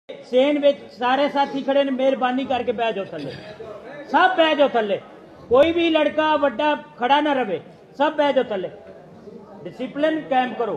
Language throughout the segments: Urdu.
سین وچ سارے ساتھی کھڑے نے، مہربانی کر کے بہ جاؤ تھلے، سب بہ جاؤ تھلے، کوئی بھی لڑکا وڈا کھڑا نہ رہے، سب بہ جاؤ تھلے، ڈسپلن قائم کرو۔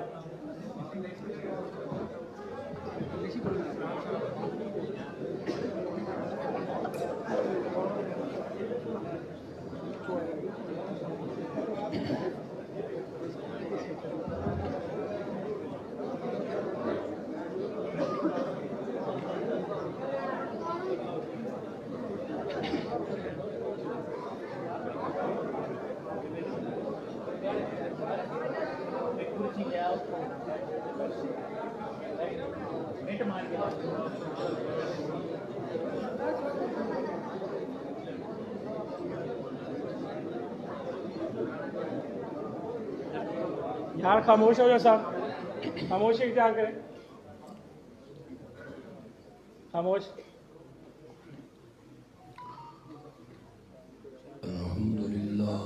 یار خاموش ہو جاؤ صاحب، خاموشی اختیار کریں، خاموش۔ الحمدللہ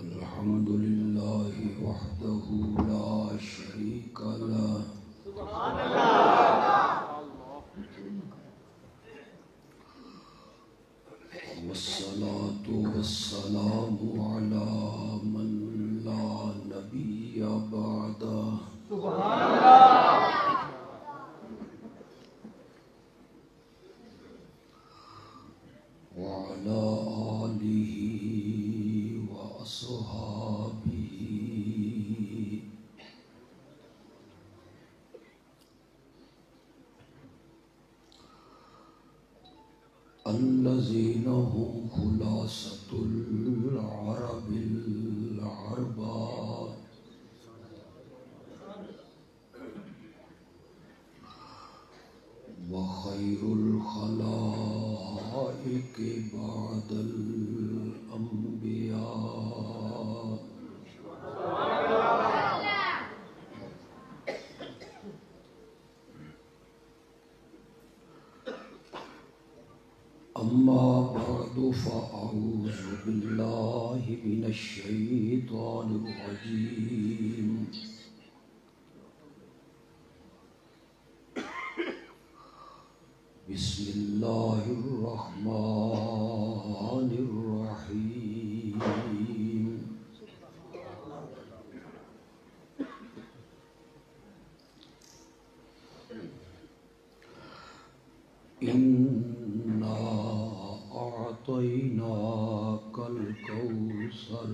الحمدللہ وحدہ لا شریک لہ والصلاة والسلام علی من لا نبی بعدہ وعلى آله وأصحابه الذين هم خلاصة العرب العرباء وخير الخلائق بعد الأنبياء أما بعد فأعوذ بالله من الشيطان الرجيم بسم الله الرحمن الرحيم إنا أعطيناك الكوثر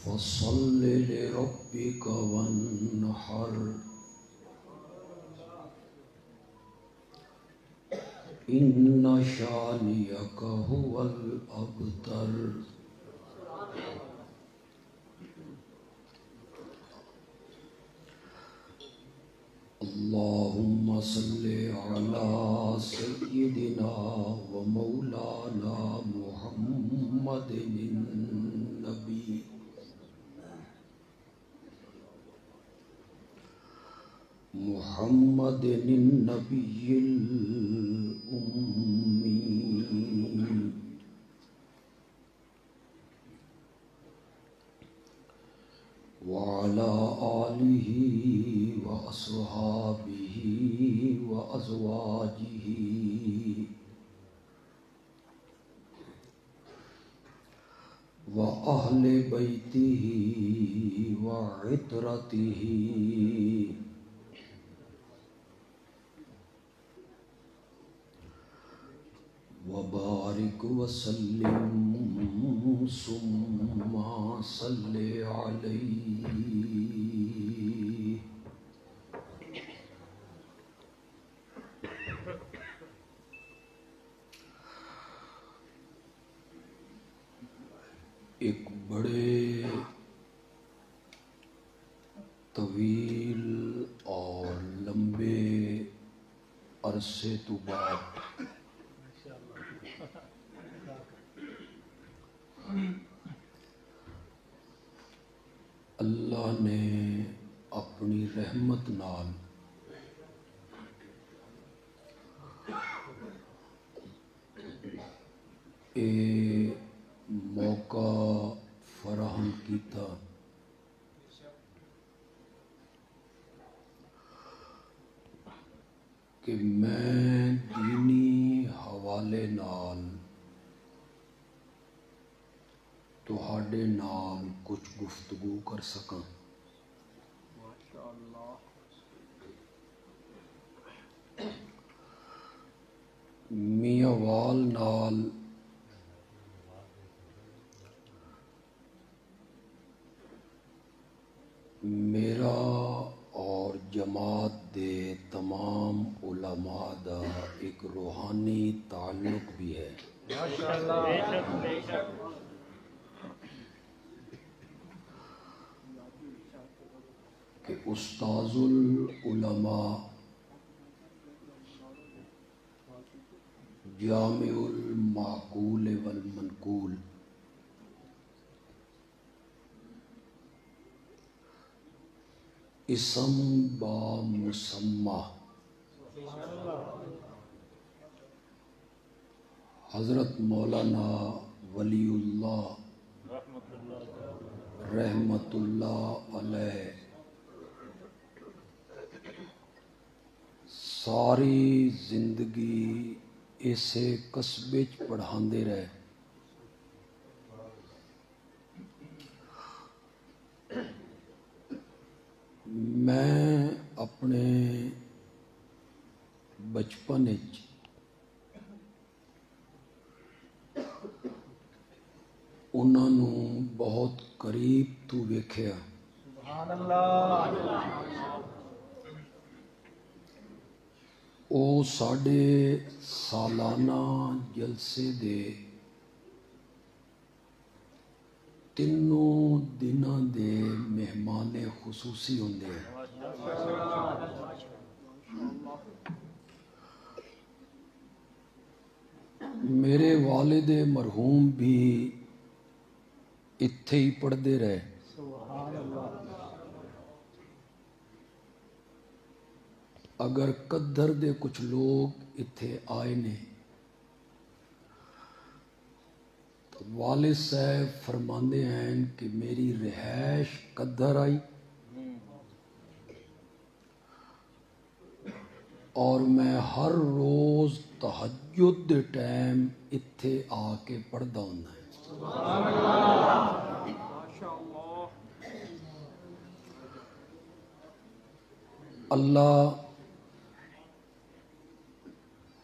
فصل لربك وانحر إن شانئك هو الأبتر اللهم صل على سيدنا ومولانا محمد النبي الأمي وعلى آله وأصحابه وأزواجه وأهل بيته وعترته وبارك وسلم ثم صل عليه ایک بڑے طویل اور لمبے عرصے تو بعد اللہ نے اپنی رحمت نال موقع فراہم کیتا کہ میں دینی حوالے نال تہاڈے نال کچھ گفتگو کر سکاں۔ میاں وال نال میرا اور جماعت دے تمام علماء دا ایک روحانی تعلق بھی ہے۔ کہ استاذ العلماء جامع المعقول والمنقول اسم با مسمہ حضرت مولانا ولی اللہ رحمت اللہ علیہ ساری زندگی اسے قصبے چ پڑھاندے رہے۔ میں اپنے بچپن انہاں نوں بہت قریب تو ویکھیا۔ او ساڈے سالانہ جلسے دے تینوں دناں دے مہمان خصوصی ہوندے ہیں۔ میرے والد مرحوم بھی اتھے ہی پڑھدے رہے۔ اگر قدر دے کچھ لوگ اتھے آئے نے تو والد صاحب فرماندے ہیں کہ میری رہائش قدر آئی اور میں ہر روز تہجد دے ٹائم اتھے آ کے پڑھدا ہوندا ہے۔ اللہ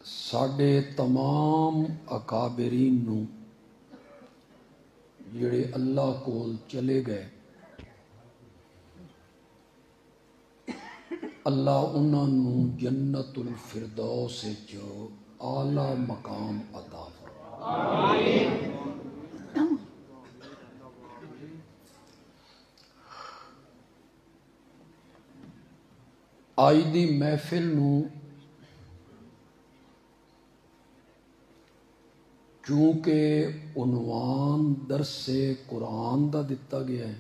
ساڈے تمام اکابرین نوں جڑے اللہ کول چلے گئے، اللہ انہاں نوں جنت الفردوس وچ اعلیٰ مقام عطا فرمائے۔ آج دی محفل نوں چونکہ عنوان درس قرآن دا دتا گیا ہے،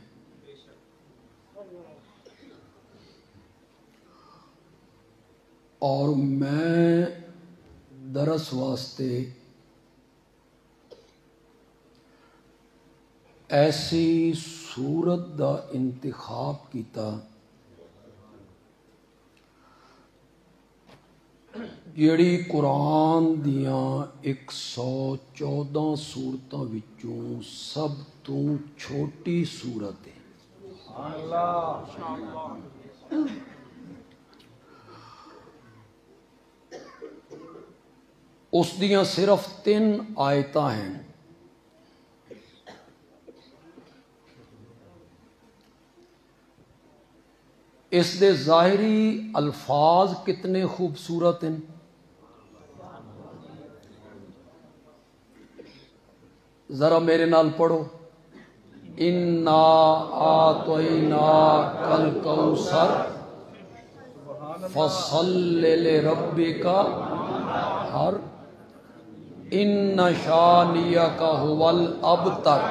اور میں درس واسطے ایسی صورت دا انتخاب کیتا جیڑی قرآن دیاں 114 سورتاں وچوں سب تو چھوٹی سورت ہے۔ اس دیاں صرف 3 آیتاں ہیں۔ اس دے ظاہری الفاظ کتنے خوبصورت ہیں۔ ذرا میرے نال پڑھو، اِنَّا أَعْطَيْنَاكَ الْكَوْثَرَ فَصَلِّ لِرَبِّكَ وَانْحَرْ إِنَّ شَانِئَكَ هُوَ الْأَبْتَرُ۔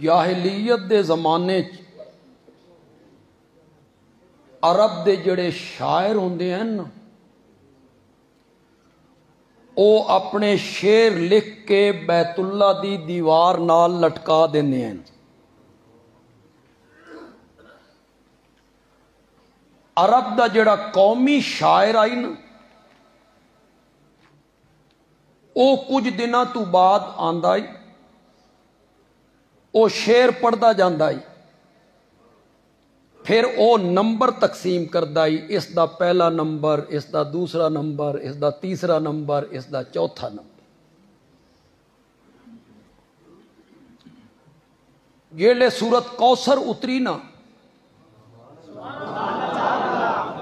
جاہلیت دے زمانے عرب دے جڑے شاعر ہوندے ہیں نا، او اپنے شیر لکھ کے بیت اللہ دی دیوار نال لٹکا دینے ہیں. عرب دا جڑا قومی شاعر آئی نا او کچھ دنوں تو بعد آندا آئی او شیر پڑھدا جاندا آئی پھر او نمبر تقسیم کردا آئی اس دا پہلا نمبر اس دا دوسرا نمبر اس دا تیسرا نمبر اس دا چوتھا نمبر. جیلے سورت کوثر اتری نا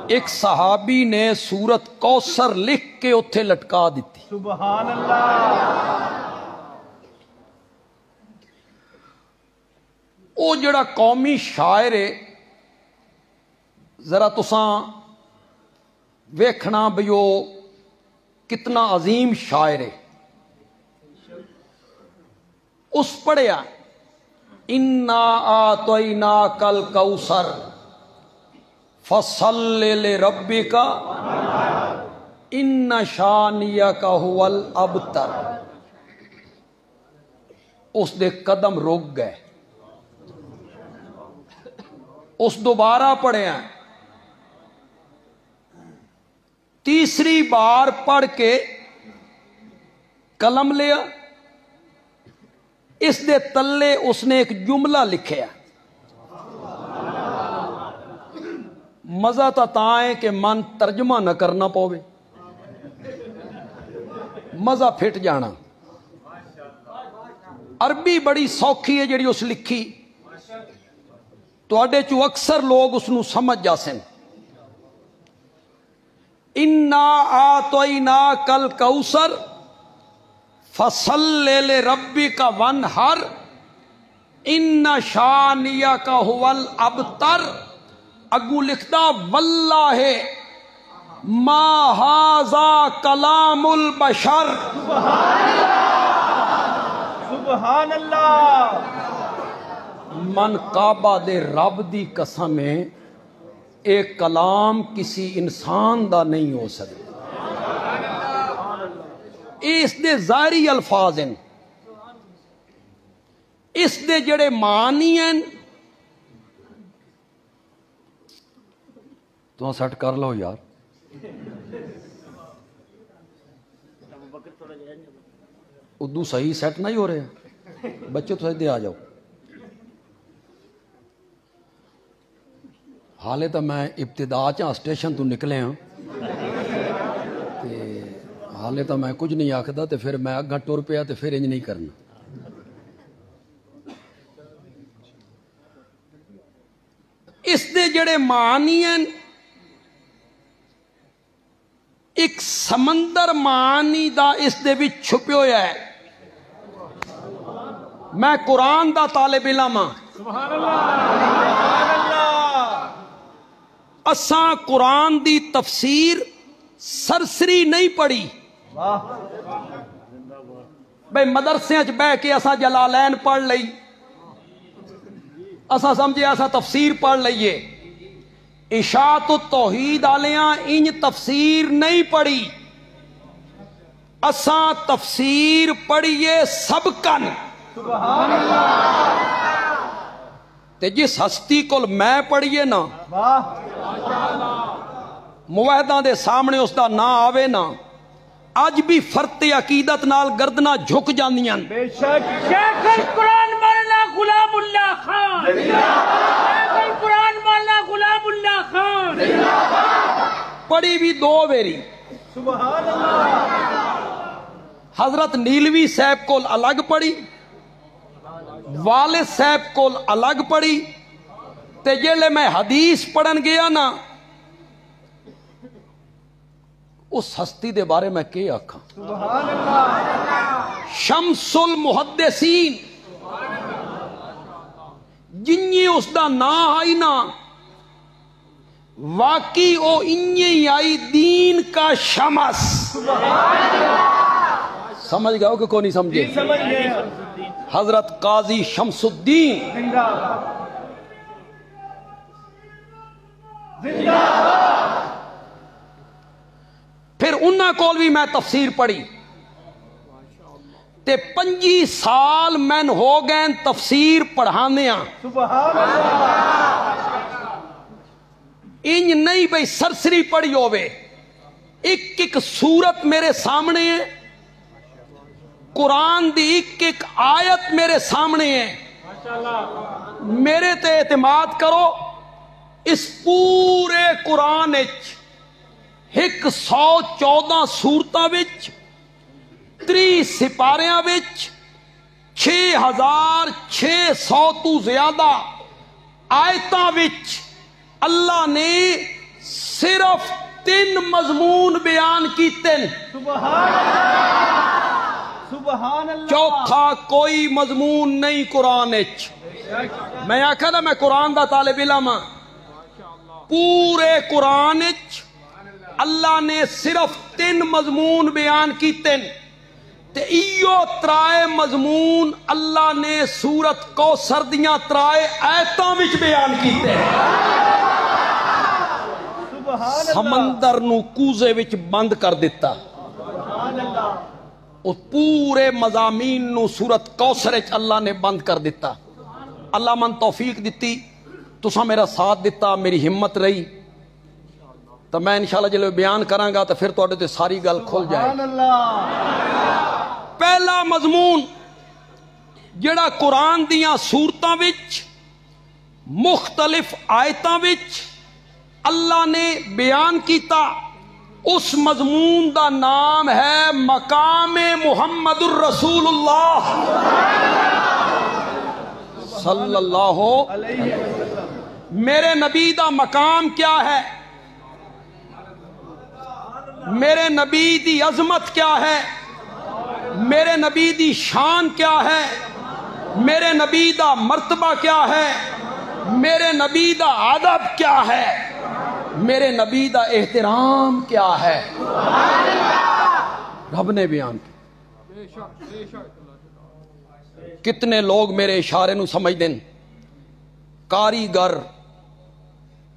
ایک صحابی نے سورت کوثر لکھ کے اتھے لٹکا دیتی. سبحان اللہ. او جڑا قومی شاعر ہے ذرا تساں ویکھنا بھی وہ کتنا عظیم شاعر ہے. اس پڑھیا انا آتیناک الکوثر فصل لربک ان شانیک هو الابتر. اس دے قدم رک گئے. اس دوبارہ پڑھیا تیسری بار پڑھ کے قلم لیا اس دے تلے اس نے ایک جملہ لکھیا. مزہ تا ہے کہ من ترجمہ نہ کرنا پوے مزہ پھٹ جانا. عربی بڑی سوکھی ہے جڑی اس لکھی تواڈے چو اکثر لوگ اس نو سمجھ جاسن. انا آتیناک الکوثر فصل لربک وانحر ان شانیک هو الابتر. اگو لکھتا واللہ ما ھذا کلام البشر. سبحان اللہ. من کعبہ دے رب دی قسم ہے ایک کلام کسی انسان دا نہیں ہو سکتا. اس دے ظاہری الفاظ ہیں اس دے جڑے معنی ہیں تو سیٹ کر لو یار. اردو صحیح سیٹ نہیں ہو رہے بچے تو سجدے آ جاؤ. حالے تو میں ابتدا اسٹیشن تو نکلے ہاں حالے تو میں کچھ نہیں آکھدا تے پھر میں اگاں ٹر پیا تے پھر انج نہیں کرنا. اس دے جڑے معنی ہیں ایک سمندر معنی دا اس دے بھی چھپے ہویا ہے. میں قرآن دا طالب علم ہاں. سبحان اللہ. اساں قرآن دی تفسیر سرسری نہیں پڑھی. بھئی مدرسے اچ بہ کے اساں جلالین پڑھ لئی اساں سمجھے اساں تفسیر پڑھ لئیے. اشاعت التوحید آلیاں انج تفسیر نہیں پڑھی. اساں تفسیر پڑھیے سبکن. سبحان اللہ. تے جس ہستی کول میں پڑھیے نا موحداں دے سامنے اس دا نا آوے نا اج بھی فرت عقیدت نال گردنا جھک جاندیاں. بے شک. شیخ القرآن مولانا غلام اللہ خان. شیخ القرآن مولانا غلام اللہ خان. پڑھی بھی دو ویری. سبحان اللہ. حضرت نیلوی صاحب کول الگ پڑھی والد صاحب کول الگ پڑھی تے جیلے میں حدیث پڑھن گیا نا اس ہستی دے بارے میں کیا آکھاں. سبحان اللہ. شمس المحدثین جنہی اس دا نا آئی نا واقعی او انہی آئی دین کا شمس. سمجھ گئے ہو کہ کوئی نہیں سمجھے؟ سمجھ گئے. حضرت قاضی شمس الدین زندہ زندہ. پھر انہاں کول بھی میں تفسیر پڑھی. تے 25 سال میں ہو گئے تفسیر پڑھانے ہاں. سبحان اللہ. انج نہیں بھئی سرسری پڑھی ہوئے. ایک ایک سورت میرے سامنے ہے, قرآن دی ایک ایک آیت میرے سامنے ہے. میرے تے اعتماد کرو, اس پورے قرآن 114 سورتاں وچ 30 سپاریاں وچ 6600 تو زیادہ آیتاں وچ اللہ نے صرف 3 مضمون بیان کیتے. سبحان اللہ. سبحان اللہ. چوتھا کوئی مضمون نہیں قرآن وچ. میں آکھا نا میں قرآن دا طالب علم ہاں. پورے قرآن وچ اللہ نے صرف 3 مضمون بیان کیتے تے ایو 3 مضمون اللہ نے سورت کوثر دیاں 3 آیتاں وچ بیان کیتے. سمندر نو کوزے وچ بند کر دیتا. اور پورے مضامین نو سورت کوثر وچ اللہ نے بند کر دیتا. اللہ من توفیق دیتی, تساں میرا ساتھ دیتا, میری ہمت رہی, تو میں انشاءاللہ جلے بیان کروں گا تو پھر تواڈے تے ساری گل کھل جائے. پہلا مضمون جڑا قرآن دیاں سورتاں وچ مختلف آیتاں وچ اللہ نے بیان کیتا, اس مضمون دا نام ہے مقام محمد الرسول اللہ صلی اللہ علیہ وسلم. میرے نبی دا مقام کیا ہے, میرے نبی دی عظمت کیا ہے, میرے نبی دی شان کیا ہے, میرے نبی دا مرتبہ کیا ہے, میرے نبی دا ادب کیا ہے, میرے نبی دا احترام کیا ہے. رب نے بیان کیا. کتنے لوگ میرے اشارے نو سمجھ دیں. کاریگر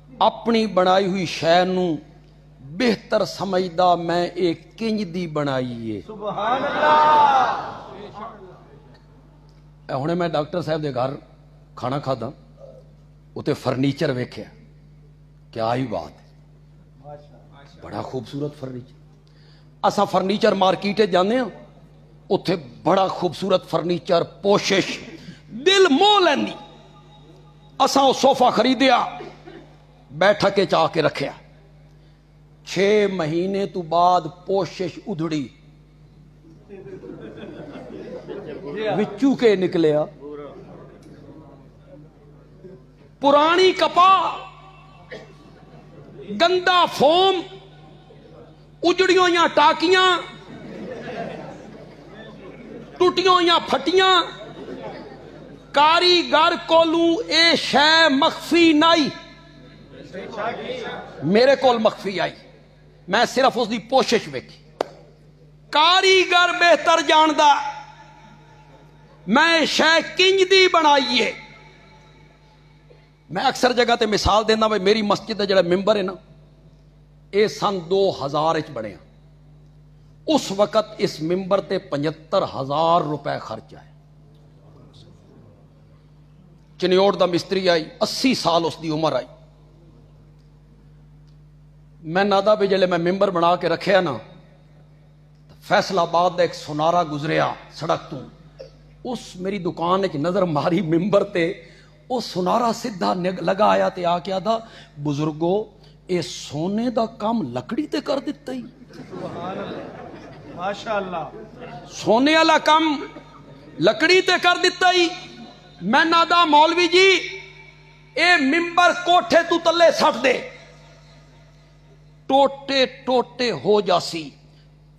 اپنی بنائی ہوئی شے نو بہتر سمجھدا میں ایک کنج دی بنائی ہے. سبحان اللہ. ہونے میں ڈاکٹر صاحب دے گھر کھانا کھادا, اتے فرنیچر ویکھیا, کیا ہی بات ہے, بڑا خوبصورت فرنیچر. اسا فرنیچر مارکیٹ جانے ہاں, اتے بڑا خوبصورت فرنیچر, پوشش دل موہ لینی. اسا وہ صوفہ خریدیا, بیٹھا کے چاہ کے رکھیا. 6 مہینے تو بعد پوشش ادھڑی, وچو کے نکلیا پرانی کپا, گندا فوم, اجڑیوں یا ٹاکیاں, ٹوٹیوں یا پھٹیاں. کاریگر کولوں اے شے مخفی نائی, میرے کول مخفی آئی, میں صرف اس دی پوشش ویکھی. کاریگر بہتر جاندا میں شے کنج دی بنائی ہے. میں اکثر جگہ تے مثال دینا, بھائی میری مسجد دا جڑا ممبر ہے نا, اے سن 2000 وچ بنیا. اس وقت اس ممبر تے 75,000 روپے خرچ آئے. چنیوڑ دا مستری آئی, 80 سال اس دی عمر آئی. میں نادا بھی جلے میں ممبر بنا کے رکھیا نا, فیصل آباد دا ایک سنارا گزریا سڑک تو, اس میری دکان ایک نظر ماری ممبر تے, او سنارا سدھا لگا آیا تے آ کے آدھا, بزرگو اے سونے دا کام لکڑی تے کر دیتا ہی. ماشاءاللہ. سونے والا کام لکڑی تے کر دیتا ہی. میں نادا مولوی جی اے ممبر کوٹھے تو تلے سٹ دے, ٹوٹے ٹوٹے ہو جاسی,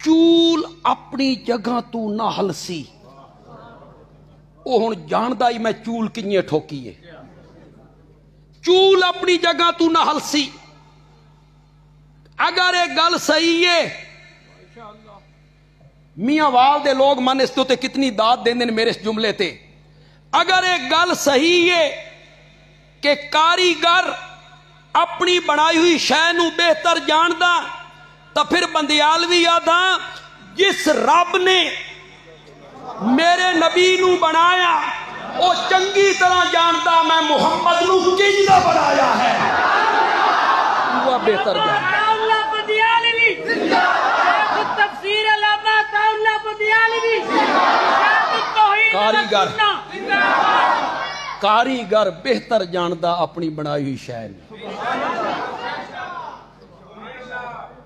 چول اپنی جگہ تو نہ ہلسی. او ہن جاندا ہی میں چول کنیے ٹھوکی ہے. چول اپنی جگہ تو نہ ہلسی. اگر یہ گل صحیح ہے, میاں وال دے لوگ من اس تے کتنی داد دیں دیں میرے اس جملے تے. اگر یہ گل صحیح ہے کہ کاریگر اپنی بنائی ہوئی شے نو بہتر جاندا, تو پھر بندیالوی آدھا جس رب نے میرے نبی نو بنایا وہ چنگی طرح جانتا میں محمد نو کنج دا بنایا ہے وہ بہتر جانتا کاریگر بہتر جانتا اپنی بنائی ہوئی شے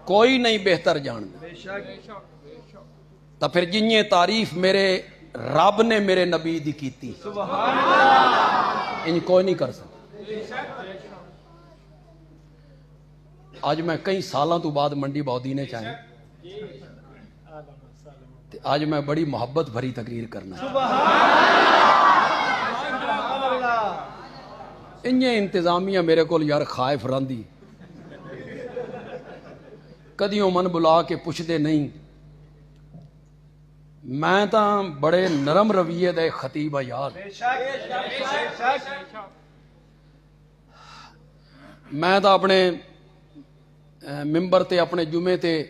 کوئی نہیں بہتر جانتا تو پھر جنہیں تعریف میرے رب نے میرے نبی دی کیتی ان کوئی نہیں کر سکتا آج میں کئی سالوں تو بعد منڈی بہودینے چاہیں آج میں بڑی محبت بھری تقریر کرنا انہیں انتظامیہ میرے کو یار خائف راندی کدیوں من بلا کے پوچھ دے نہیں میں تا بڑے نرم رویے دے خطیب یار میں تا اپنے ممبر تے اپنے جمعے تے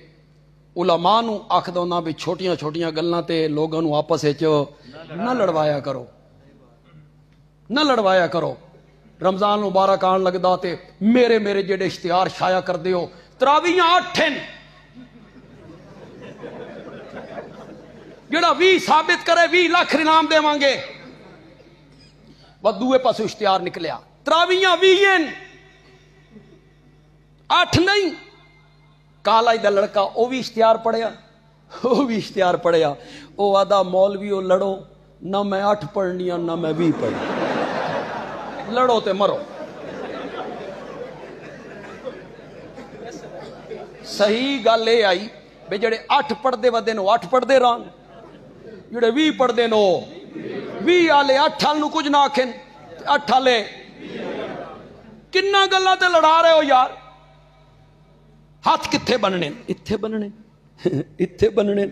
علماء نو آکھ دونا بھی چھوٹیاں چھوٹیاں گلنا تے لوگاں نو آپس نہ لڑوایا کرو نہ لڑوایا کرو رمضان مبارک آن لگدا تے میرے جڑے اشتہار شائع کر دیو تراویاں 8 جڑا 20 ثابت کرے 20 لاکھ انعام دے مانگے وہ دوے پاسو اشتہار نکلیا تراویاں 20 8 نہیں کالا دا لڑکا وہ بھی اشتہار پڑھیا وہ آدھا مولویو لڑو نہ میں 8 پڑھنیاں نہ میں 20 پڑھنی لڑو تے مرو صحیح گل یہ آئی بے جڑے 8 پڑھ دے ودے نو 8 پڑھ دے رہن جڑے 20 پڑھ دے نو 20 آلے 8 آل نو کچھ نہ آکھن 8 آلے کنہ گلہ تے لڑا رہے ہو یار ہاتھ کتھے بننے اتھے بننے اتھے بننے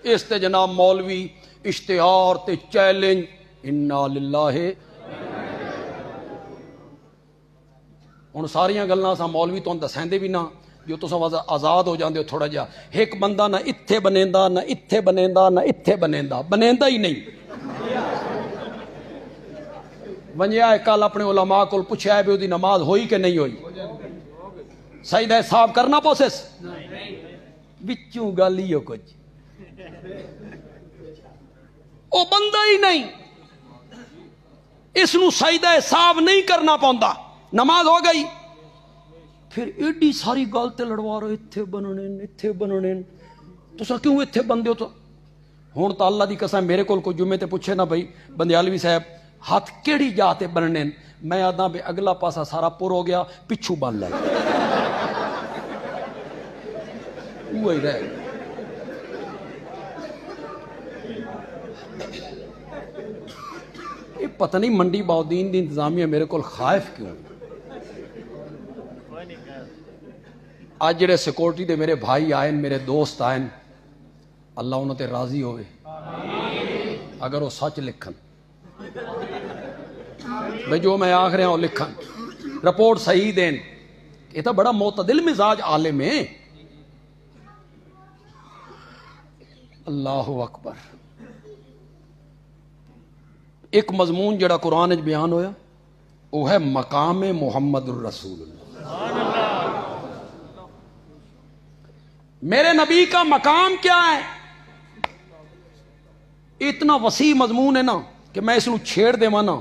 اس تے جناب مولوی اشتہار تے چیلنج انا للہ ہن ساریاں گلاں سا مولوی تو دسیندے بھی نہ جو تو آزاد ہو جاندے ہو تھوڑا جا ایک بندہ نہ اتھے بنیندا نہ اتھے بنیندا نہ اتھے بنیندا ہی نہیں ونجیا ہے کل اپنے علماء کو پوچھا ہے بھی دی نماز ہوئی کہ نہیں ہوئی سجدہ صاحب کرنا پوسس بچوں گالی ہو کچھ او بندہ ہی نہیں اس نو سجدہ صاحب نہیں کرنا پوندا نماز ہو گئی پھر ایڈی ساری گل تے لڑوا رہے اتھے بننے تساں کیوں اتھے بندے ہو تو ہن تا اللہ دی قسم میرے کول کوئی جمعے تے پوچھے نا بھائی بندیالوی صاحب ہاتھ کیڑی جاتے بننے میں آدھا بے اگلا پاسا سارا پر ہو گیا پچھو بن لے وہی رہ یہ پتہ نہیں منڈی بہودین دی انتظامیہ میرے کو خائف کیوں آج جڑے سیکورٹی دے میرے بھائی آئیں میرے دوست آئیں اللہ انہوں تے راضی ہوئے اگر وہ سچ لکھن بھئی جو میں آخ رہے ہیں وہ لکھن رپورٹ صحیح دین یہ تو بڑا معتدل مزاج عالم ہے اللہ اکبر ایک مضمون جڑا قرآن اج بیان ہویا وہ ہے مقام محمد الرسول اللہ میرے نبی کا مقام کیا ہے اتنا وسیع مضمون ہے نا کہ میں اس نو چھیڑ دے مانا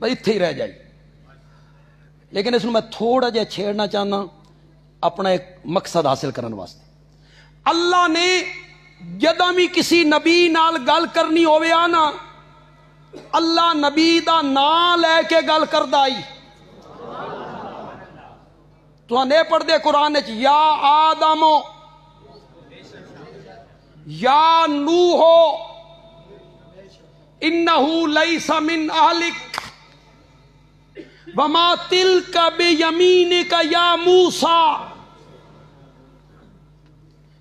بھائی اتھے ہی رہ جائے لیکن اس نو میں تھوڑا جا چھیڑنا چاہنا اپنا ایک مقصد حاصل کرنے واسطے اللہ نے جدہ بھی کسی نبی نال گل کرنی ہوئے آنا اللہ نبی دا نام لے کے گل کر دائی تو نے پڑھ دے قرآن یا آدمو یا نوحو انہو لیس من اہلک وما تلک بیمینک یا موسیٰ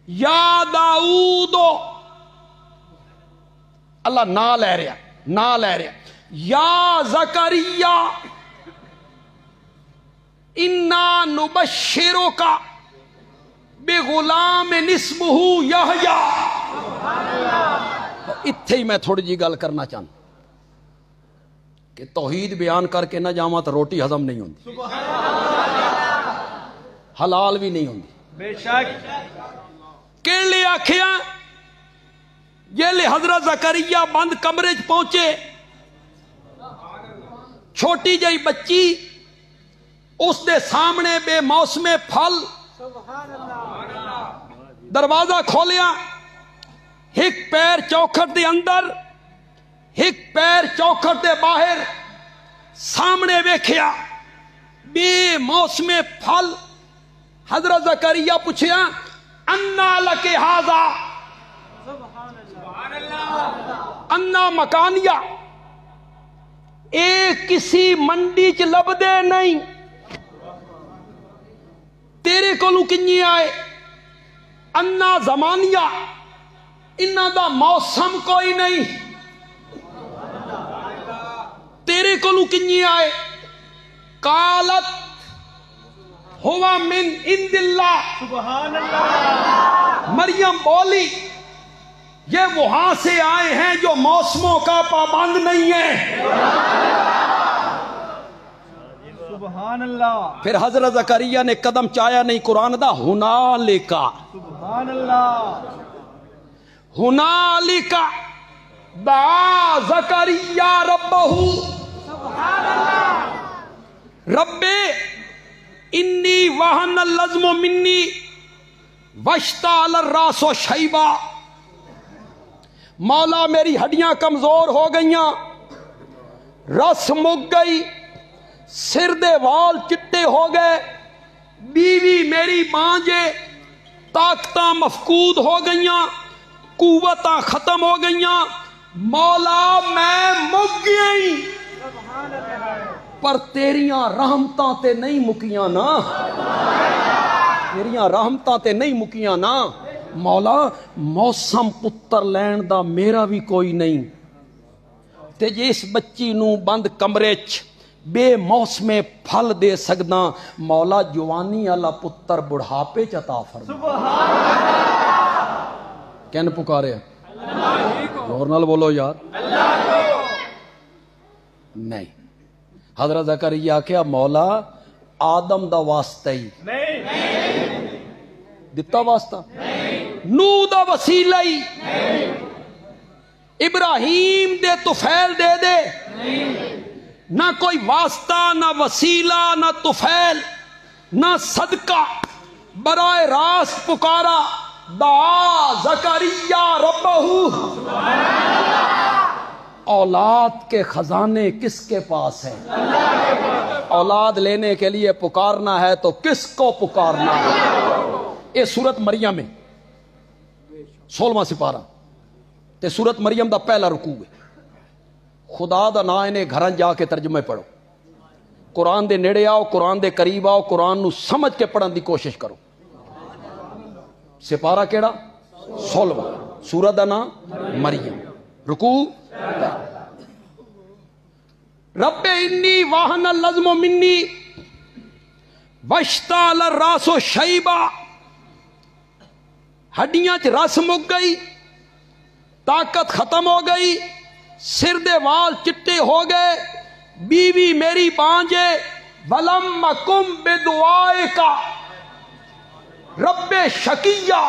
یا داؤد اللہ نا لے رہا یا زکریہ انا نبشرک بغلام اسمہ یحییٰ. اتھے ہی میں تھوڑی جی گل کرنا چاہتا کہ توحید بیان کر کے نہ جاواں تو روٹی ہضم نہیں ہوندی، حلال بھی نہیں ہوندی. بے شک. کہ لے آکھیا یہ لے حضرت زکریا بند کمرے چ پہنچے، چھوٹی جئی بچی، اس دے سامنے بے موسم پھل، دروازہ کھولیا، ایک پیر چوکھٹ دے اندر، ایک پیر چوکھٹ دے باہر، سامنے ویکھیا بے موسم پھل. حضرت زکریا پوچھیا انا لک ھذا، انا مکانیہ، اے کسی منڈی چ لبدے نہیں، تیرے کولوں کنی آئے؟ انا زمانیہ، انہاں دا موسم کوئی نہیں، تیرے کولوں کنی آئے؟ قالت ہوا من عند اللہ، سبحان اللہ. مریم بولی یہ وہاں سے آئے ہیں جو موسموں کا پابند نہیں ہے. سبحان اللہ. پھر حضرت زکریا نے قدم چایا نہیں، قرآن دا ہنالکا، سبحان اللہ. ہنالکا دعا زکریا ربہ، رب انی وہن اللزم منی واشتعل الراس شیبا. مولا میری ہڈیاں کمزور ہو گئیاں، رس مک گئی، سر دے وال چٹے ہو گئے، بیوی میری بانجے، طاقتاں مفقود ہو گئیاں، قوتاں ختم ہو گئیاں، مولا میں مک گئی. پر تیریاں رحمتاں تے نہیں مکیاں نا، تیریاں رحمتاں تے نہیں مکیاں نا. مولا موسم پتر لین دا میرا بھی کوئی نہیں، تے جے اس بچی نو بند کمرے چ بے موسم پھل دے سکدا، مولا جوانی والا پتر بڑھاپے چ عطا فرما. کین پکارے؟ زور نال بولو یار. نہیں. حضرت زکریا کیا مولا آدم دا واسطہ ہی دتا، واسطہ نو دا وسیلہ ہی، ابراہیم دے طفیل دے دے، نہ کوئی واسطہ، نہ وسیلہ، نہ طفیل، نہ صدقہ، براہ راست پکارا. دعا زکریا ربہ. اولاد کے خزانے کس کے پاس ہیں؟ اولاد لینے کے لیے پکارنا ہے تو کس کو پکارنا ہے؟ یہ سورت مریم میں 16واں سپارہ تے سورت مریم دا پہلا رکوع ہے. خدا دا نا انہیں گھراں جا کے ترجمے پڑھو، قرآن دے نیڑے آؤ، قرآن دے قریب آؤ، قرآن نو سمجھ کے پڑھن دی کوشش کرو. سپارہ کیڑا؟ 16واں، سورت دا نا مریم، رکوع. رب انی واہن اللزم منی واشتعل الراس شیبا. ہڈیاں چ رس مک گئی، طاقت ختم ہو گئی، سر دے وال چٹے ہو گئے، بیوی میری بانجے. ولم اکم بدعائک رب شقیہ،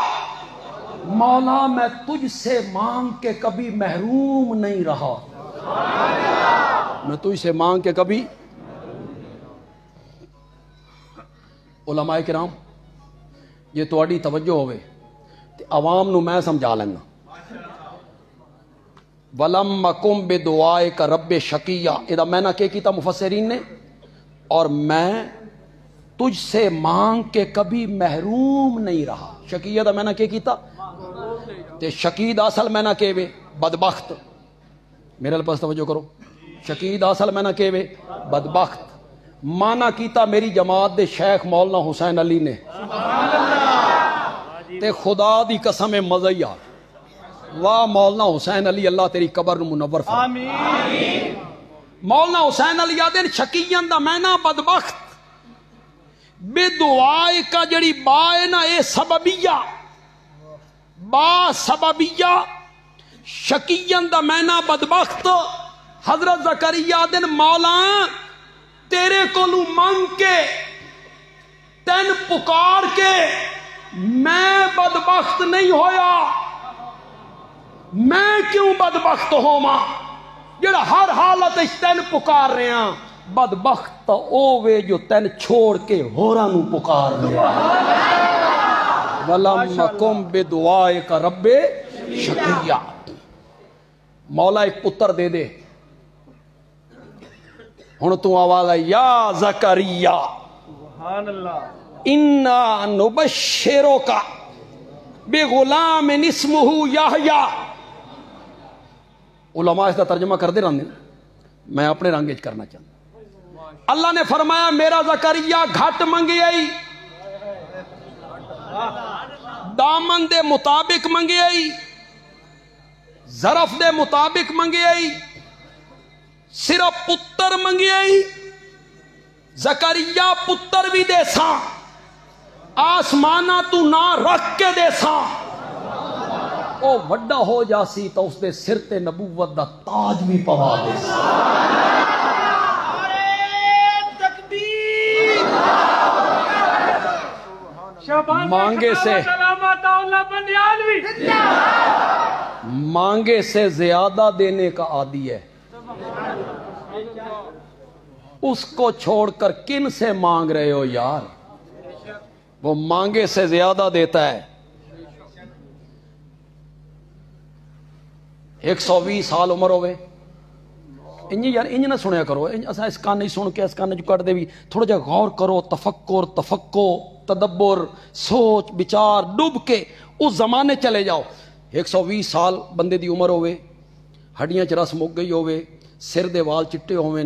مولا میں تجھ سے مانگ کے کبھی محروم نہیں رہا، میں تجھ سے مانگ کے کبھی. علماء کرام یہ تواڈی توجہ ہوئے تے عوام نو میں سمجھا لینا. ولم اکم بدعائک رب شقیہ، ادا میں نہ کہ کیتا مفسرین نے، اور میں تجھ سے مانگ کے کبھی محروم نہیں رہا. شقیہ دا میں نہ کہ کیتا تے شقید اصل میں نہ کہوے بدبخت. میرے پاس توجہ کرو، شقید اصل میں نہ کہوے بدبخت. مانا کیتا میری جماعت دے شیخ مولانا حسین علی نے. تے خدا دی قسم مزہ آ، واہ مولانا حسین علی، اللہ تیری قبر نو منور فرما. آمین. مولانا حسین علی آدھے شقیان دا میں نہ بدبخت، بے دعائے کا جڑی با ہے نا اے سببیہ با سببیہ شکیین دا مینا بدبخت حضرت زکریا دن مولا تیرے کولوں مانگ کے تین پکار کے میں بدبخت نہیں ہویا میں کیوں بدبخت ہوواں جڑا ہر حالت تین پکار رہے ہیں بدبخت او وے جو تین چھوڑ کے ہوراں نو پکار رہے ہیں وَلَمْ أَكُنْ بِدُعَائِكَ رَبِّ شَقِيًّا مولا ایک پتر دے دے ہن تو آواز ہے یا زکریا سبحان اللہ اِنَّا نُبَشِّرُكَ بِغُلَامٍ اسْمُهُ یحییٰ علماء اس کا ترجمہ کر دے رہے میں اپنے رنگ کرنا چاہتا اللہ نے فرمایا میرا زکریا گھٹ منگی آئی دامن دے مطابق منگی آئی ظرف دے مطابق منگی آئی صرف پتر منگی آئی زکریا پتر بھی دے ساں آسمانہ تو نہ رکھ کے دے ساں او وڈا ہو جاسی تو اس دے سر تے نبوت دا تاج بھی پوا دے ساں مانگے سے زیادہ دینے کا عادی ہے اس کو چھوڑ کر کن سے مانگ رہے ہو یار وہ مانگے سے زیادہ دیتا ہے 120 سال عمر ہوئے انج نہ سنیا کرو اسا اس کان نہیں سن کے اس کان جو کٹ دے بھی تھوڑا جا غور کرو تفکر تدبر سوچ بچار ڈوب کے اس زمانے چلے جاؤ 120 سال بندے دی عمر ہوئے ہڈیاں چ رس مک گئی ہوئے سر دے وال چٹے ہوئے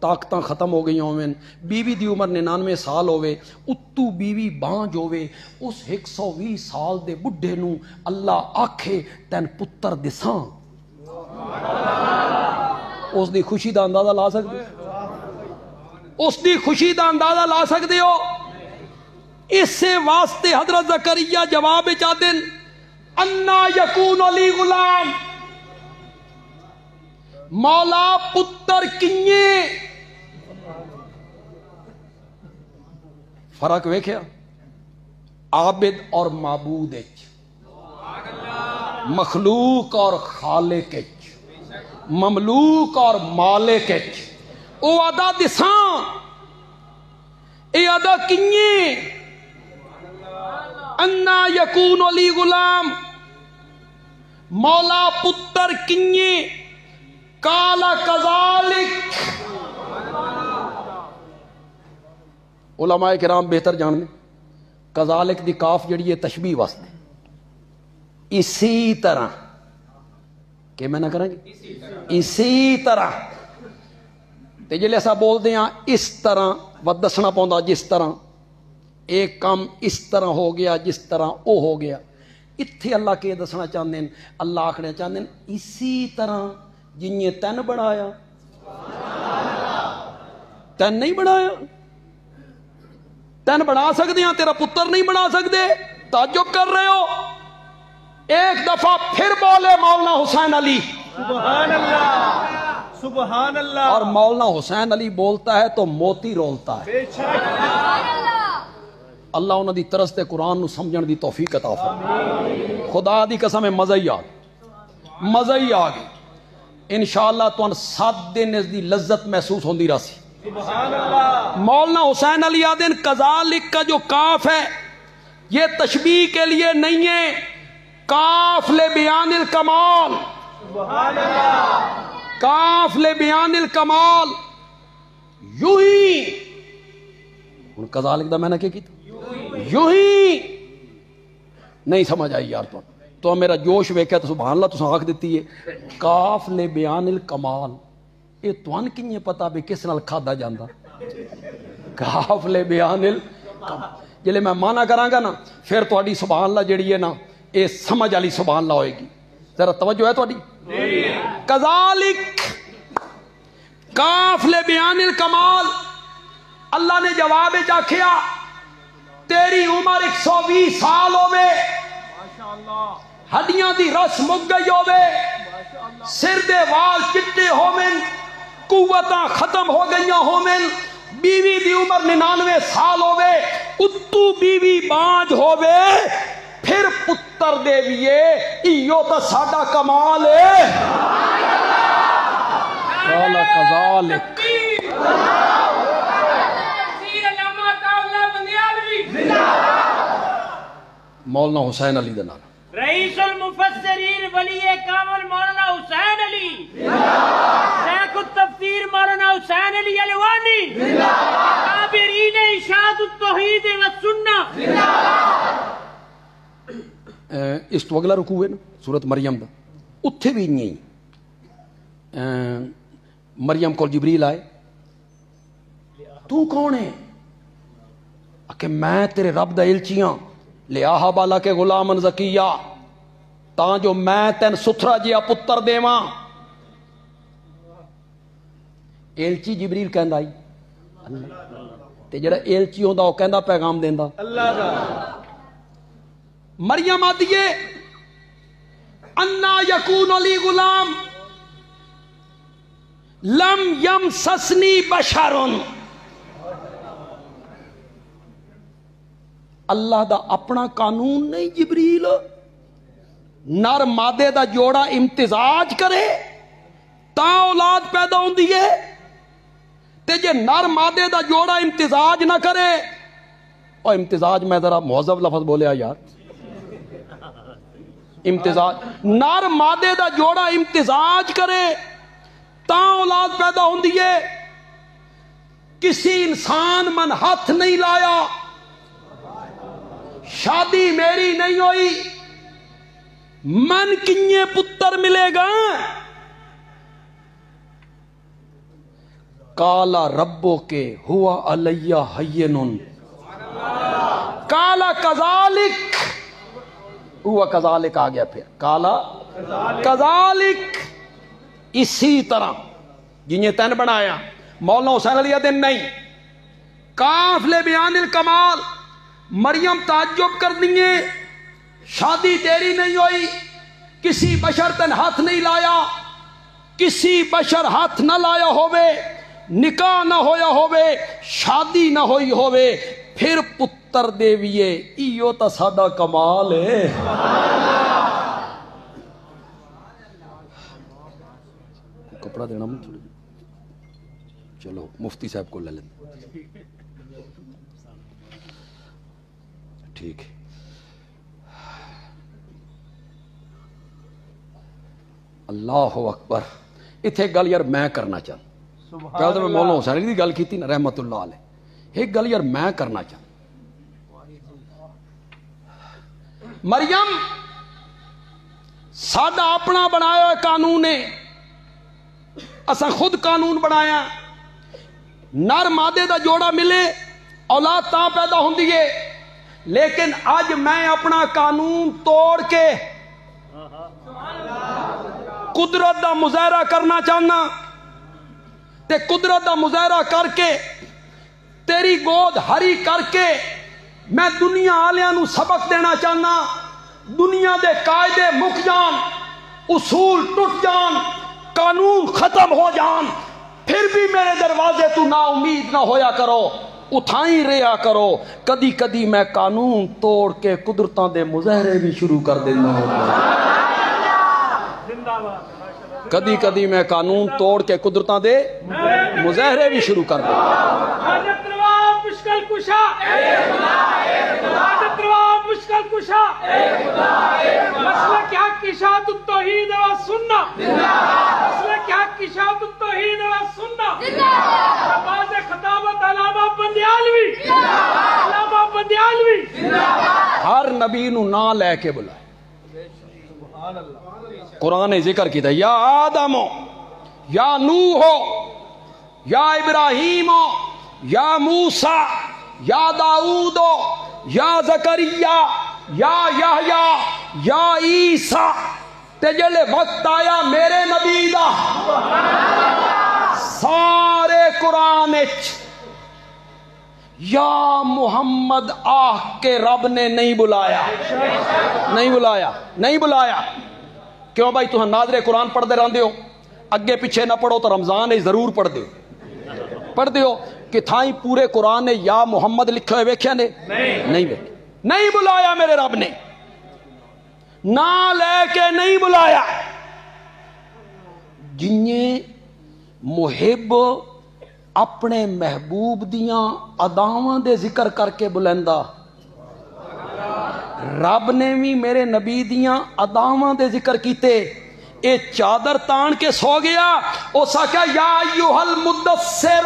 طاقتاں ختم ہو گئی ہوئے بیوی دی عمر 99 سال ہوئے اتو بیوی بانج ہوئے اس 120 سال دے بڈھے نو اللہ آکھے تین پتر دساں اس دی خوشی دا اندازہ لا سکتے اس دی خوشی دا اندازہ لا سکتے ہو اس سے واسطے حضرت زکریا جواب چاہتے ہیں انا یکون لی غلام مولا پتر کیے فرق ویکھیا عابد اور معبود مخلوق اور خالق مملوک اور مالک او ادا دساں اے ادا کیے انا یکون لی غلام مولا پتر کیے کالا کذالک علماء کرام بہتر جاننے کذالک دی کاف جڑی ہے تشبیہ واسطے اسی طرح کہ میں نہ کریں گے اسی طرح تے جلے ایسا بول دیں اس طرح ود دسنا پوندا جس طرح ایک کام اس طرح ہو گیا جس طرح او ہو گیا اتھے اللہ کے دسنا چاہتے ہیں اللہ آخر چاہتے ہیں اسی طرح جن تین بڑھایا تین نہیں بڑھایا تین بڑھا سکتے ہیں تیرا پتر نہیں بڑھا سکتے تعجب کر رہے ہو ایک دفعہ پھر بولے مولانا حسین علی سبحان اللہ سبحان اللہ اور مولانا حسین علی بولتا ہے تو موتی رولتا ہے بے شک اللہ انہوں دی طرز تے قرآن نو سمجھن دی توفیق عطا فرمائے خدا دی قسم مزہ ہی آ گئی انشاءاللہ تو 7 دن اس دی لذت محسوس ہوندی راسی سبحان اللہ مولانا حسین علی آدن کذالک کا جو کاف ہے یہ تشبیہ کے لیے نہیں ہے کاف لے بیان الکمال سبحان اللہ کاف لے بیان الکمال یوں ہی کذالک دا میں نے کیا کیتا یوں ہی نہیں سمجھ آئی یار تو میرا جوش ویکھیا تو سبحان اللہ تو آنکھ دیتی ہے کاف لے بیان الکمال یہ توان کی پتا بھی کس نال کھادا جاندہ کاف لے بیان الکمال جلے میں مانا کراں گا نا پھر تہاڈی سبحان اللہ جڑی ہے نا یہ سمجھ والی سبحان اللہ ہوئے گی ذرا توجہ ہے تہاڈی کذالک کاف لے بیان الکمال اللہ نے جواب آکھیا تیری عمر 120 سال ہوے، ہڈیاں دی رس مک گئی ہوے، سر دے وال چٹے ہومن، قوتاں ختم ہو گئیاں ہومن، بیوی دی عمر 99 سال ہوے، اتو بیوی بانج ہوے، پھر پتر دے ویے، ایو تا ساڈا کمال ہے۔ قال کذالک مولانا حسین علی دا نام، رئیس المفسرین ولی کامل مولانا حسین علی، شیخ التفسیر مولانا حسین علی الوانی، کابرین اشاعت التوحید والسنہ۔ اس تو اگلا رکوع ہے نا سورت مریم دا، اتھے بھی نہیں مریم کو جبریل آئے، تو کون ہے؟ کہ میں تیرے رب دا الچیاں، لیا بالا کے غلامن زکیہ، تاں جو میں تین ستھرا جیا پتر دیواں۔ ایلچی جبریل کہندا آئی تے جڑا ایلچی ہوندا وہ کہندا پیغام دیندا اللہ دا۔ مریم آدیے انا یکون لی غلام لم یمسسنی بشرن، اللہ دا اپنا قانون نہیں جبریل، نر مادے دا جوڑا امتزاج کرے تا اولاد پیدا ہوندی ہے، تے جے نر مادے دا جوڑا امتزاج نہ کرے، اور امتزاج میں ذرا مہذب لفظ بولیا یار، امتزاج نر مادے دا جوڑا امتزاج کرے تا اولاد پیدا ہوندی ہے۔ کسی انسان من ہاتھ نہیں لایا، شادی میری نہیں ہوئی، من کنye پتر ملے گا؟ کالا ربو کے ہوا علیہ حینن، کالا کذالک، ہوا کذالک آ گیا، پھر کالا کذالک، اسی طرح جنہیں تین بنایا۔ مولانا حسین علی دن نہیں، کاف لے بیان الکمال، مریم تعجب کر دیئے، شادی تیری نہیں ہوئی، کسی بشر تن ہاتھ نہیں لایا، کسی بشر ہاتھ نہ لایا ہوئے، نکاح نہ ہویا ہوئے، شادی نہ ہوئی ہوئے، پھر پتر دیویے، ایو تا ساڈا کمال ہے۔ کپڑا دینا مجھے، چلو مفتی صاحب کو لے لیں، ٹھیک ہے۔ اللہ اکبر۔ اتھے گل یار میں کرنا چاہتا، پہلے تو میں مولانا حسین علی دی گل کی تھی نا رحمت اللہ علیہ، ایک گل یار میں کرنا چاہتا۔ مریم ساڈا اپنا بنایا ہوئے قانون ہے، اساں خود قانون بنایا، نر مادے دا جوڑا ملے اولاد تاں پیدا ہوندی ہے، لیکن آج میں اپنا قانون توڑ کے قدرت دا مظاہرہ کرنا چاہنا، تے قدرت دا مظاہرہ کر کے تیری گود ہری کر کے میں دنیا آلیاں نو سبق دینا چاہنا، دنیا دے قاعدے مک جان، اصول ٹوٹ جان، قانون ختم ہو جان، پھر بھی میرے دروازے تو نا امید نہ ہویا کرو، اٹھائیں رہا کرو، کدی کدی میں قانون توڑ کے قدرتاں دے مظاہرے بھی شروع کر دینا ہوگا، کدی کدی میں قانون توڑ کے قدرتاں دے مظاہرے بھی شروع کر دینا۔ حاجت روا مشکل کشا، حاجت روا مشکل کشا، مسلک حق کی اشاعت التوحید و سنہ، مسلک حق کی اشاعت التوحید و سنہ، باز خطابت علامہ بندیالوی، علامہ بندیالوی، ہر نبی نو نہ لے کے بلائے، قرآن نے ذکر کیتا یا آدم یا نوح یا ابراہیم یا موسیٰ یا داؤد یا زکریا یا یحییٰ یا عیسیٰ، تے جلے وقت آیا میرے نبی دا سارے قرآن یا محمد آہ کے رب نے نہیں بلایا، نہیں بلایا، نہیں بلایا۔ کیوں بھائی تُہاں ناظر قرآن پڑھ دے رہندے ہو، اگے پیچھے نہ پڑھو تو رمضان ہے ضرور پڑھ دے ہو کہ تھائیں پورے قرآن نے یا محمد لکھے ہوئے ویکھیا نے نہیں ویکھے، نہیں بلایا میرے رب نے، نہ لے کے نہیں بلایا۔ جنہیں محب اپنے محبوب دیاں اداواں دے ذکر کر کے بلندہ، رب نے بھی میرے نبی دیاں اداواں دے ذکر کیتے۔ اے چادر تان کے سو گیا، اس آکھا یا ایھا المدثر،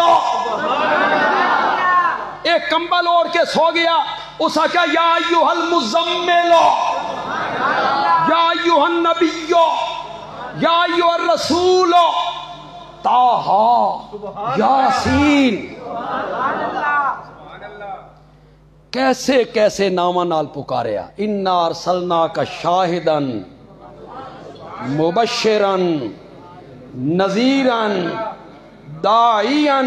اے کمبل اوڑھ کے سو گیا، اس آکھا یا ایھا المزمل، یا ایھا النبی، یا ایھا الرسول، طٰہٰ، یاسین۔ کیسے کیسے نامہ نال پکاریا، اِنَّا أَرْسَلْنَاكَ شَاهِدًا مبشراً نذیراً داعیاً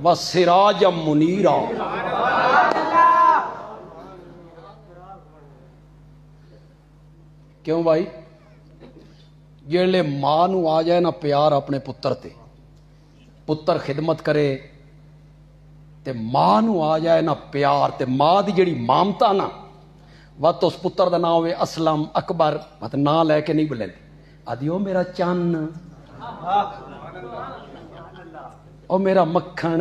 وسراجا منیرا۔ کیوں بھائی؟ جیڑے ماں نو آ جائے نا پیار اپنے پتر تے، پتر خدمت کرے تے ماں نو آ جائے نا پیار تے ماں دی جڑی مامتا نا وقت اس پتر دا نام ہوئے اسلم اکبر، وقت نام لے کے نہیں بلے آدھی او میرا چان، او میرا مکھن،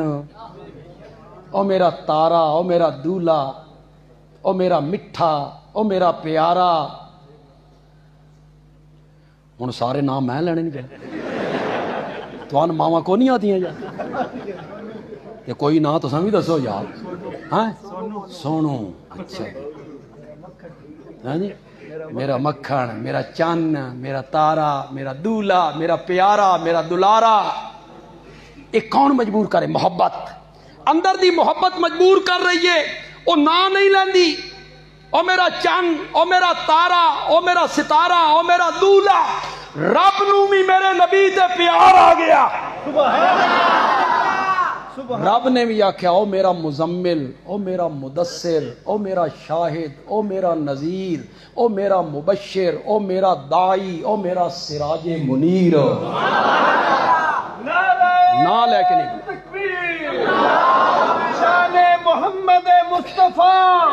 او میرا تارا، او میرا دولا، او میرا مٹھا، او میرا پیارا۔ ہن سارے نام میں لینے نہیں پہ تو آن ماما کو نہیں آتی ہیں یار، یہ کوئی نام تو سامیں دسو یار۔ ہاں سونو، اچھا ہاں جی، میرا مکھن، میرا چان، میرا تارا، میرا دولا، میرا پیارا، میرا دلارا۔ ایک کون مجبور کرے؟ محبت اندر دی محبت مجبور کر رہی ہے، وہ نام نہیں لیندی، او میرا چان، او میرا تارا، او میرا ستارہ، او میرا دولا۔ رب نو بھی میرے نبی تے پیار آ گیا، رب نے بھی آکھیا او میرا مزمل، او میرا مدثر، او میرا شاہد، او میرا نذیر، او میرا مبشر، او میرا داعی، او میرا سراج منیر۔ نہ لے کے نہیں شان محمد مصطفیٰ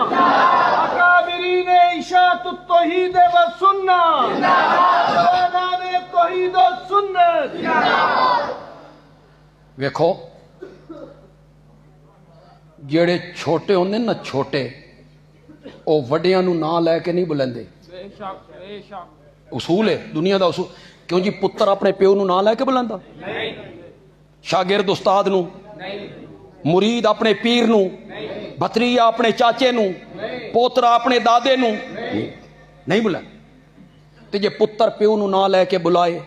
اکابرین اشاعت التوحید و سنت، شانان توحید و سنت۔ ویکھو جڑے چھوٹے ہوندے نا چھوٹے، او وڈیاں نو نہ لے کے نہیں بلندے، اصول ہے دنیا دا اصول۔ کیوں جی پتر اپنے پیو نو نہ لے کے بلندا، شاگرد استاد نو، مرید اپنے پیر نو، بھتریجا اپنے چاچے نو، پوترا اپنے دادے نو نہیں بلند۔ تے جے پتر پیو نو نہ لے کے بلائے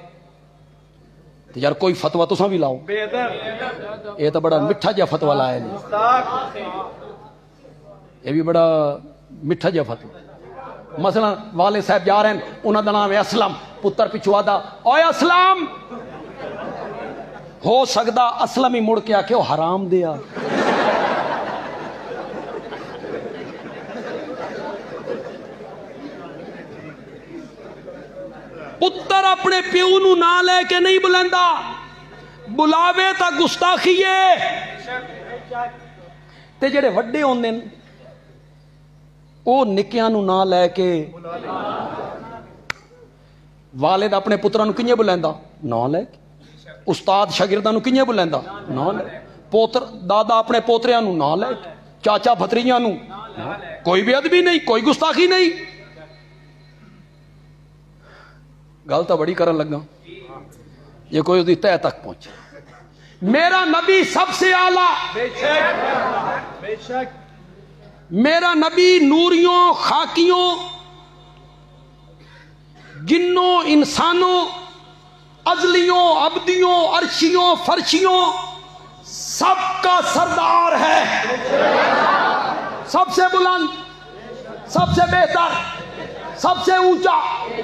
تو یار کوئی فتوہ تو ساں بھی لاؤ، یہ تو بڑا مٹھا جا فتوہ لائے نہیں، یہ بھی بڑا مٹھا جا فتوہ۔ مثلا والد صاحب جا رہے ہیں، انہوں دا نام ہے اسلم، پتر پچھوا دا اوے اسلام، ہو سکتا اسلم ہی مڑ کے آکے وہ حرام دیا۔ پتر اپنے پیو نو نہ لے کے نہیں بلندا، بلاوے تا گستاخی ہے۔ تے جڑے وڈے ہوندے نے او نکیاں نو نہ لے کے، والد اپنے پتراں نو کنجے بلیندا؟ نہ لے کے۔ استاد شاگرداں نو کنجے بلیندا؟ نہ لے کے۔ پوتر دادا اپنے پوتریاں نو نہ لے کے، چاچا بھتریجاں نو کوئی بے ادبی نہیں، کوئی گستاخی نہیں۔ گل تو بڑی کرن لگا، یہ کوئی اس دی تہ تک پہنچے۔ میرا نبی سب سے اعلیٰ، بے شک میرا نبی نوریوں، خاکیوں، جنوں، انسانوں، ازلیوں، ابدیوں، عرشیوں، فرشیوں، سب کا سردار ہے، سب سے بلند، سب سے بہتر، سب سے اونچا،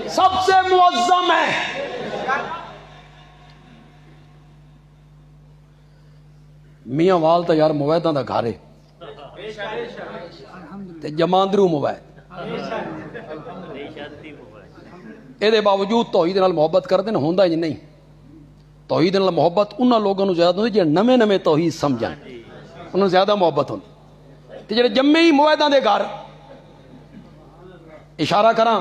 سب سے معظم ہے۔ میاں وال تو یار مویداں دا گھر ہے تے جماندرو موید اے باوجود توحید نال محبت کرتے ہیں ہوندا ہی نہیں توحید نال محبت انہاں لوگوں نوں زیادہ ہوندی جڑے نویں نویں توحید سمجھن انہوں زیادہ محبت ہوندی تے جڑے جمے ہی مویداں دے گھر اشارہ کراں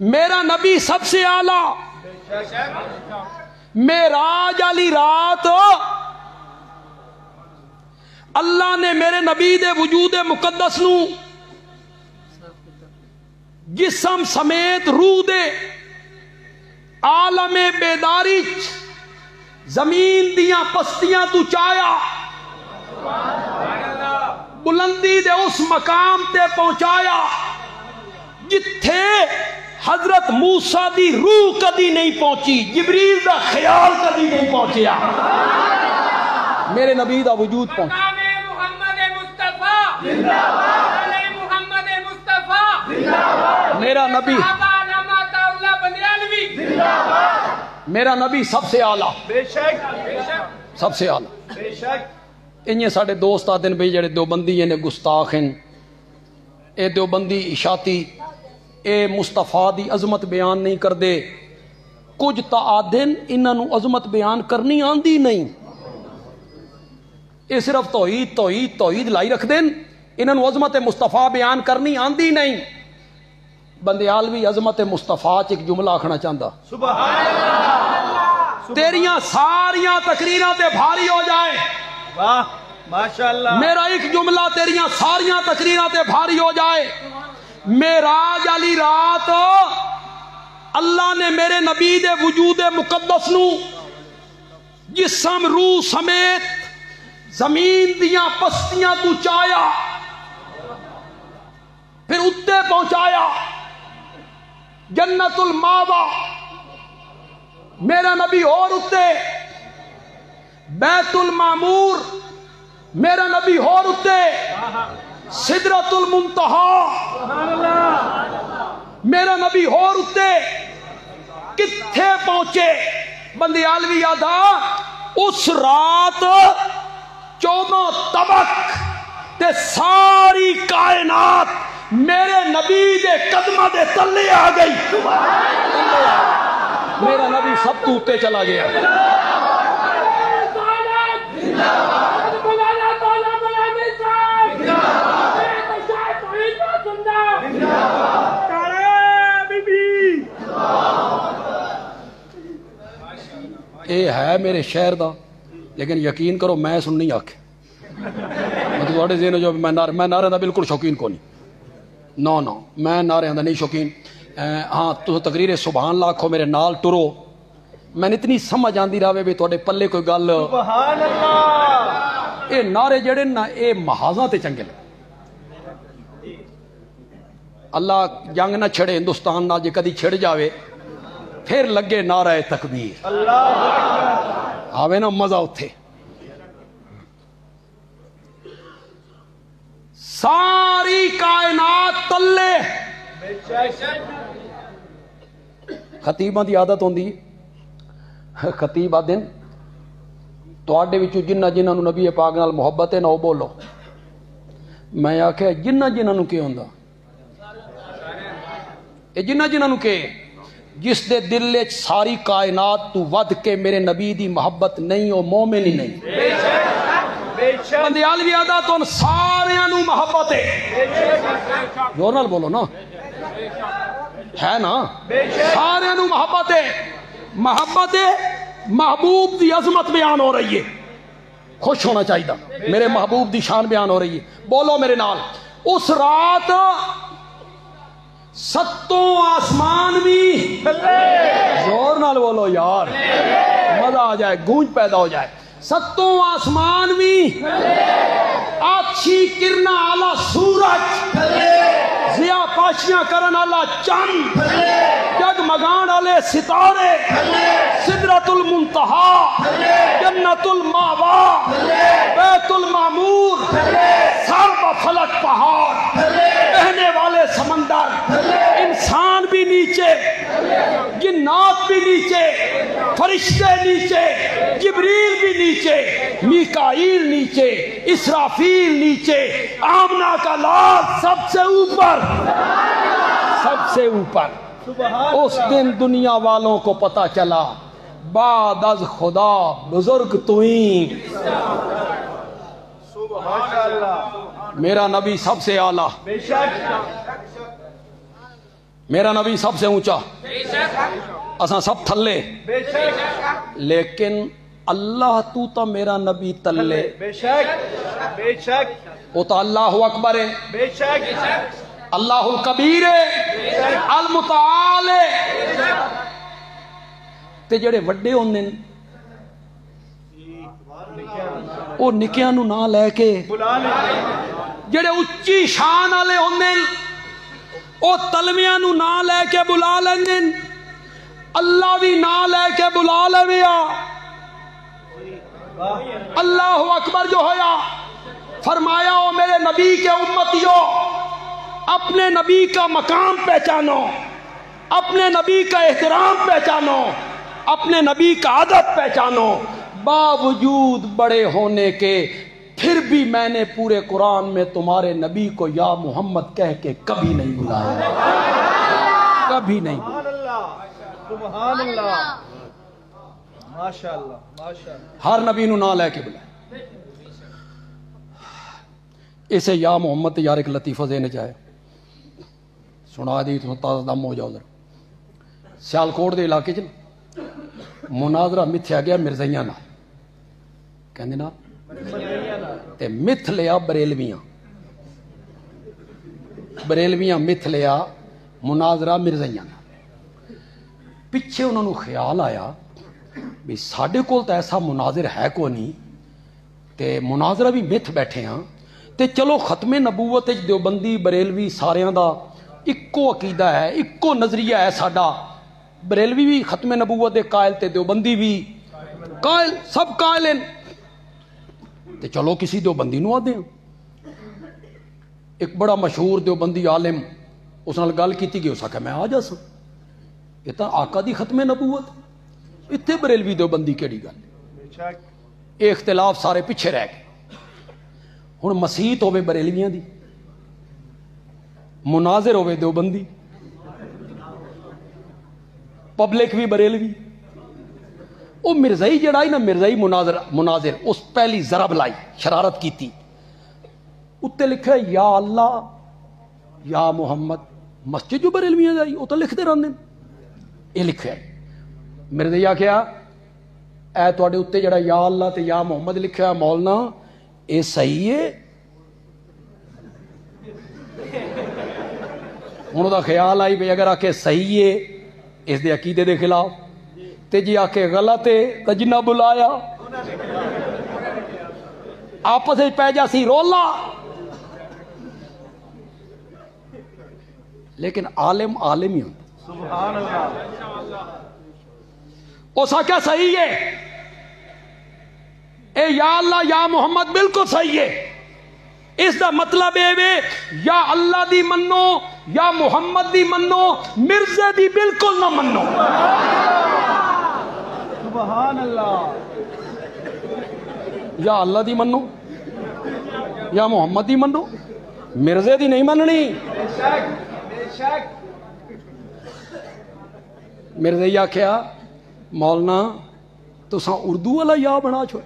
میرا نبی سب سے اعلیٰ معراج والی رات اللہ نے میرے نبی دے وجود مقدس نو جسم سمیت روح دے عالم بیداری زمین دیاں پستیاں تو چایا بلندی دے اس مقام تے پہنچایا جتھے حضرت موسیٰ دی روح کدی نہیں پہنچی جبریل دا خیال کدی نہیں پہنچیا میرے نبی دا وجود پہنچا میرا نبی میرا نبی سب سے اعلیٰ سب سے اعلیٰ انہیں ساڑھے دوست آتے ہیں بھئی جڑے دیوبندی ہیں گستاخ ہیں اے دیوبندی اشاتی اے مصطفیٰ دی عظمت بیان نہیں کر دے کچھ تا آدھن انہاں نو عظمت بیان کرنی آندی نہیں اے صرف توحید توحید توحید لائی رکھ دیں انہاں نو عظمت مصطفیٰ بیان کرنی آندی نہیں بندیالوی عظمت مصطفیٰ ایک جملہ آکھنا چاہتا سبحان اللہ تیریاں ساریاں تقریریں تے بھاری ہو جائے واہ ماشاءاللہ میرا ایک جملہ تیریاں ساریاں تقریریں تے بھاری ہو جائے معراج والی رات اللہ نے میرے نبی دے وجود مقدس نو جسم روح سمیت زمین دیاں پستیاں تو چایا پھر اتے پہنچایا جنت الماوا میرا نبی اور اتے بیت المعمور میرا نبی اور اتے سدرت المنتہا میرا نبی اور اتے کتھے پہنچے بندیالوی یادا اس رات 14 طبق تے ساری کائنات میرے نبی دے قدمہ دے تلے آ گئی میرا نبی سب تو اتے چلا گیا اے ہے میرے شہر دا لیکن یقین کرو میں سن نہیں آکھے میں تو واڑے ذہن جو میں نعرے دا بالکل شوقین کو نہیں نو میں نعرے دا نہیں شوقین ہاں تو تقریر سبحان اللہ آکھو میرے نال ٹرو میں اتنی سمجھ آندی راوے بھی توڑے پلے کوئی گل سبحان اللہ اے نعرے جڑے نا اے محاذاں تے چنگے لے اللہ جنگ نہ چھڑے ہندوستان نہ جے کدی چھڑ جاوے پھر لگے نعرہ تکبیر اللہ آوے نا مزہ اتھے ساری کائنات تلے خطیباں دی عادت ہوندی خطیب آدن تواڈے وچوں جنہ جنہ نو نبی پاک نال محبت ہے نہ بولو میں آکھیا جنہ جنہ نو کی ہوندا اے جنہ جنہ نو کہ جس دے دل وچ ساری کائنات تو ود کے میرے نبی دی محبت نہیں او مومن ہی نہیں بندیالوی آدھا تو ان ساریاں نو محبت ہے زور نال بولو نا ہے نا ساریاں نو محبت ہے محبت محبوب دی عظمت بیان ہو رہی ہے خوش ہونا چاہیے میرے محبوب دی شان بیان ہو رہی ہے بولو میرے نال اس رات ستوں آسمان بھی زور نال بولو یار مزہ آ جائے گونج پیدا ہو جائے ستوں آسمان بھی آچھی کرنا آلہ سورج ضیا پاشیاں کرن آلہ چند جگمگان آلے ستارے سدرت المنتہا جنت الماوا بیت المعمور سرب فلک پہاڑ بہنے والے سمندر انسان بھی نیچے جن کائنات بھی نیچے، فرشتے نیچے، جبریل بھی نیچے، میکائیل نیچے، اسرافیل نیچے، آمنہ کا لال سب سے اوپر، سب سے اوپر۔ اس دن دنیا والوں کو پتا چلا بعد از خدا بزرگ توئیں، میرا نبی سب سے اعلیٰ، میرا نبی سب سے اونچا، اساں سب تھلے، لیکن اللہ تو تا میرا نبی تلے، بے شک بے شک وہ تو اللہ اکبر ہے، بے شک اللہ الکبیر ہے، المتعال ہے، تے جڑے وڈے ہوندے نے او نکیاں نو نہ لے کے، جڑے اچھی شان والے ہوندے او تلویاں نو نہ لے کے بلا لیندے، اللہ بھی نہ لے کے بلا لویا۔ اللہ اکبر جو ہویا، فرمایا او میرے نبی کے امتیوں، اپنے نبی کا مقام پہچانو، اپنے نبی کا احترام پہچانو، اپنے نبی کا ادب پہچانو، باوجود بڑے ہونے کے پھر بھی میں نے پورے قرآن میں تمہارے نبی کو یا محمد کہہ کے کبھی نہیں بلایا، کبھی نہیں۔ سبحان اللہ سبحان اللہ ماشاءاللہ ماشاءاللہ۔ ہر نبی نو نہ لے کے بلائے۔ اسے یا محمد یار ایک لطیفہ ذہن چاہے سنا دی تو تازہ دم ہو جاؤ ذرا۔ سیالکوٹ دے علاقے چ مناظرہ متھیا گیا مرزائیاں نال، کہندے نا تے متھ لیا بریلویاں، بریلویاں متھ لیا مناظرہ مرزائیاں نال۔ پیچھے انہوں نے خیال آیا بھی ساڈے کول تو ایسا مناظر ہے کو نہیں تے مناظرہ بھی متھ بیٹھے ہاں تے چلو ختم نبوت دیوبندی بریلوی ساریاں دا اکو عقیدہ ہے، اکو نظریہ ہے ساڈا، بریلوی بھی ختم نبوت دے قائل تے دیوبندی بھی قائل، سب قائل ہیں تے چلو کسی دیوبندی نو آدھے ہیں۔ ایک بڑا مشہور دیوبندی عالم اس نال گل کیتی کہ اس آکھا میں آ جا سا، یہ تو آقا دی ختم نبوت، اتنے بریلوی دیوبندی کیڑی گل، اے اختلاف سارے پیچھے رہ گئے۔ ہن مسیت ہوے بریلویاں دی، مناظر ہوے دیوبندی، پبلک بھی بریلوی، او مرزائی جڑا ہی نا مرزائی مناظر اس پہلی ضرب لائی، شرارت کیتی، اتنے لکھا یا اللہ یا محمد، مسجد جو بریلویاں جائی وہ تو لکھتے رہتے ہیں، یہ لکھا ہے مرزائی کیا اے تواڈے اتنے جڑا یا اللہ تے یا محمد لکھا ہے مولانا اے صحیح ہے؟ ہوں دا خیال آئی بھئی اگر آکے صحیح ہے اس دے عقیدے دے خلاف، تے جی آکے غلط ہے تو جنہ بلایا آپس پہ جا سی رولا۔ لیکن عالم عالم ہی ہوں، سبحان اللہ۔ اس آکھیا صحیح ہے، اے یا اللہ یا محمد بالکل صحیح ہے، اس دا مطلب ہے یا اللہ دی منو یا محمد دی منو، مرزے دی بالکل نہ منو۔ سبحان اللہ۔ یا اللہ دی منو یا محمد دی منو، مرزے دی نہیں مننی۔ بے شک بے شک۔ مرزے یا کیا مولانا تساں اردو والا یا بنا چھوڑ،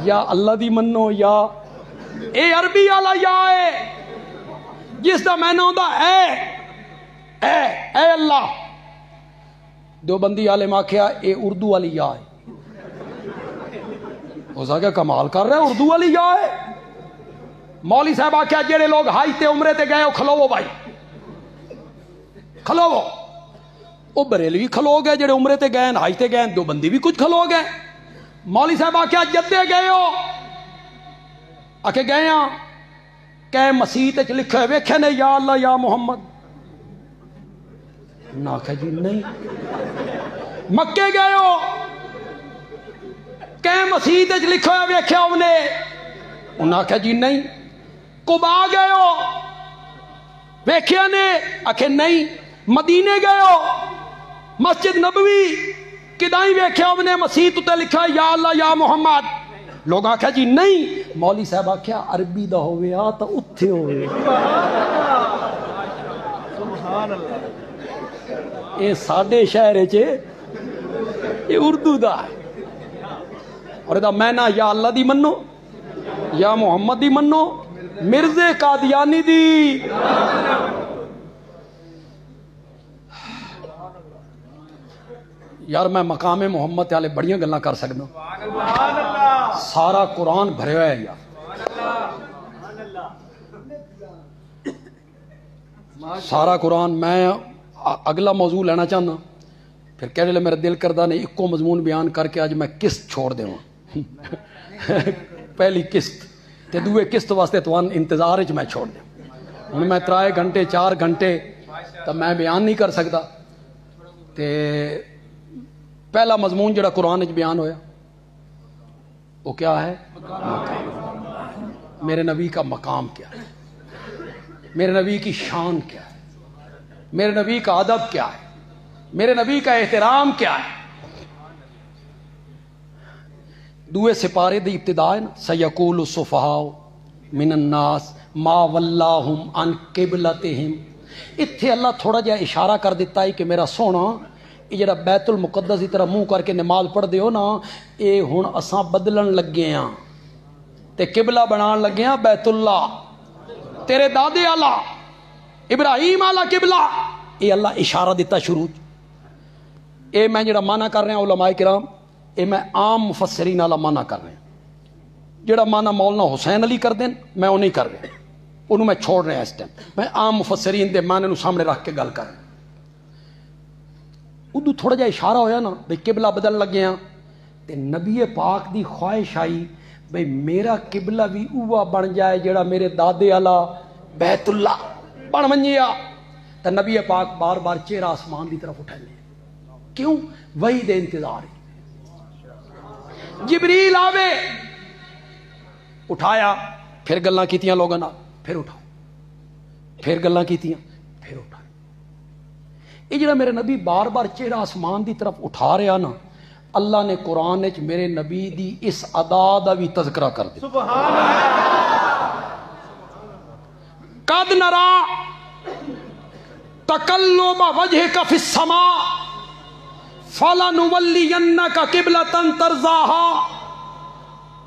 یا اللہ دی منو یا اے عربی والا یا ہے جس دا میں نہ ہوندا اے اللہ۔ دیوبندی عالم آکھیا اے اردو والی یا ہے، اس آگے کمال کر رہے ہیں اردو والی یا ہے۔ مولوی صاحب آکھیا جڑے لوگ حج تے عمرے تے گئے ہو کھلوو بھائی کھلوو، وہ بریلوی کھلو گئے جڑے عمرے تے گئے حج تے گئے، دیوبندی بھی کچھ کھلو گئے۔ مولوی صاحب آکھیا جدے گئے ہو، آکھے گئے ہاں، کہ مسیح تے لکھے ہوئے ویکھے نے یا اللہ یا محمد، نہ آکھے جی نہیں۔ مکے گئے ہو، کہ مسیح تے لکھے ہوئے ویکھے انہیں، انہوں نے آکھے جی نہیں۔ قبا گئے ہو ویکھے نے، آکھے نہیں۔ مدینے گئے ہو مسجد نبوی کدائی ویکھیا انہیں مسیح تے لکھا یا اللہ یا محمد، لوگ آکھا جی نہیں، مولوی صاحب آکھیا عربی دا ہوئے آ تا اتھے ہوئے، سبحان اللہ، اے ساڑھے شہر چے یہ اردو دا ہے، اور دا میں نا یا اللہ دی منو یا محمد دی منو مرزے قادیانی دی۔ یار میں مقام محمد والے بڑیاں گلاں کر سکدا، سبحان اللہ، سارا قرآن بھرے ہوئے ہے یار، سارا قرآن۔ میں اگلا موضوع لینا چاہنا، پھر کہہ لے میرا دل کردہ نہیں ایک کو مضمون بیان کر کے آج میں قسط چھوڑ دے ہوں پہلی قسط تے دوے قسط واسطے تو انتظار میں چھوڑ دے ہوں، میں 3 گھنٹے 4 گھنٹے تو میں بیان نہیں کر سکتا۔ تے پہلا مضمون جڑا قرآن وچ بیان ہویا وہ کیا ہے؟ میرے نبی کا مقام کیا ہے، میرے نبی کی شان کیا ہے، میرے نبی کا ادب کیا ہے، میرے نبی کا احترام کیا ہے۔ دوے سپارے دی ابتدا ہے نا، سیقول السفہاء من الناس ما ولاہم عن قبلتہم، اتھے اللہ تھوڑا جہا اشارہ کر دیتا ہے کہ میرا سونا یہ جڑا بیت المقدس کی طرح منہ کر کے نماز پڑھ دیو نا، اے ہن اساں بدلن لگے ہاں تے قبلہ بنان لگے ہاں بیت اللہ، تیرے دادے آلہ ابراہیم آلہ قبلہ، اے اللہ اشارہ دیتا شروع۔ اے میں جڑا معنی کر رہے ہیں علماء کرام، اے میں عام مفسرین والا معنی کر رہے ہیں، جڑا معنی مولانا حسین علی کر دیں میں وہ نہیں کر رہا، انہوں میں چھوڑ رہا اس ٹائم، میں عام مفسرین دے معنی نو سامنے رکھ کے گل کر رہا۔ ادو تھوڑا جا اشارہ ہویا نا بھئی قبلہ بدل لگے ہیں، تے نبی پاک دی خواہش آئی بھئی میرا قبلہ بھی اوہ بن جائے جڑا میرے دادے والا بیت اللہ بن منجیا، تے نبی پاک بار بار چہرہ آسمان دی طرف اٹھا لے، کیوں؟ وہی دے انتظار ہے، جبریل آوے اٹھایا، پھر گلاں کیتیاں لوگاں نال، پھر اٹھاؤ، پھر گلاں کیتیاں، پھر اٹھاؤ۔ یہ جڑا میرے نبی بار بار چہرہ آسمان دی طرف اٹھا رہا نا، اللہ نے قرآن وچ میرے نبی دی اس ادا دا بھی تذکرہ کر دیا۔ سبحان اللہ، قد نرا تقلب وجهك في السماء فلنولینک قبلۃ ترضاها،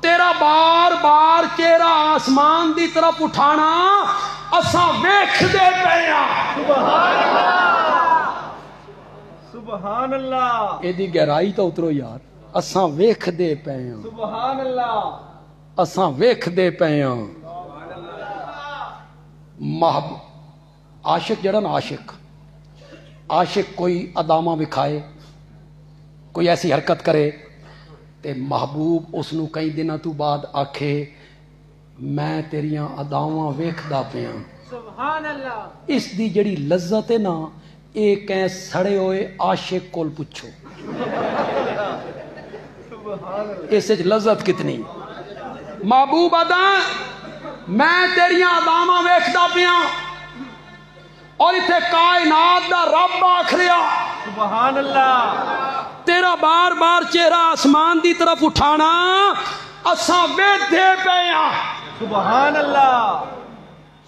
تیرا بار بار چہرہ آسمان دی طرف اٹھانا اساں ویکھدے پئے ہاں۔ سبحان اللہ، سبحان اللہ، اے دی گہرائی تو اترو یار، اساں ویکھدے پئے ہاں، سبحان اللہ، اساں ویکھدے پئے ہاں۔ عاشق جڑا نا، عاشق کوئی ادامہ وکھائے، کوئی ایسی حرکت کرے تے محبوب اس نو کئی دنوں تو بعد آکھے میں تیریاں اداواں ویکھدا پیاں، سبحان اللہ، اس دی جڑی لذت ہے نا، اے کہیں سڑے ہوئے عاشق کول پوچھو، اس وچ لذت کتنی۔ محبوب ادا میں تیریاں اداواں ویکھدا پیاں، اور اتھے کائنات دا رب آکھ رہا سبحان اللہ، تیرا بار بار چہرہ آسمان دی طرف اٹھانا اساں ویدھے پئے ہاں۔ سبحان اللہ،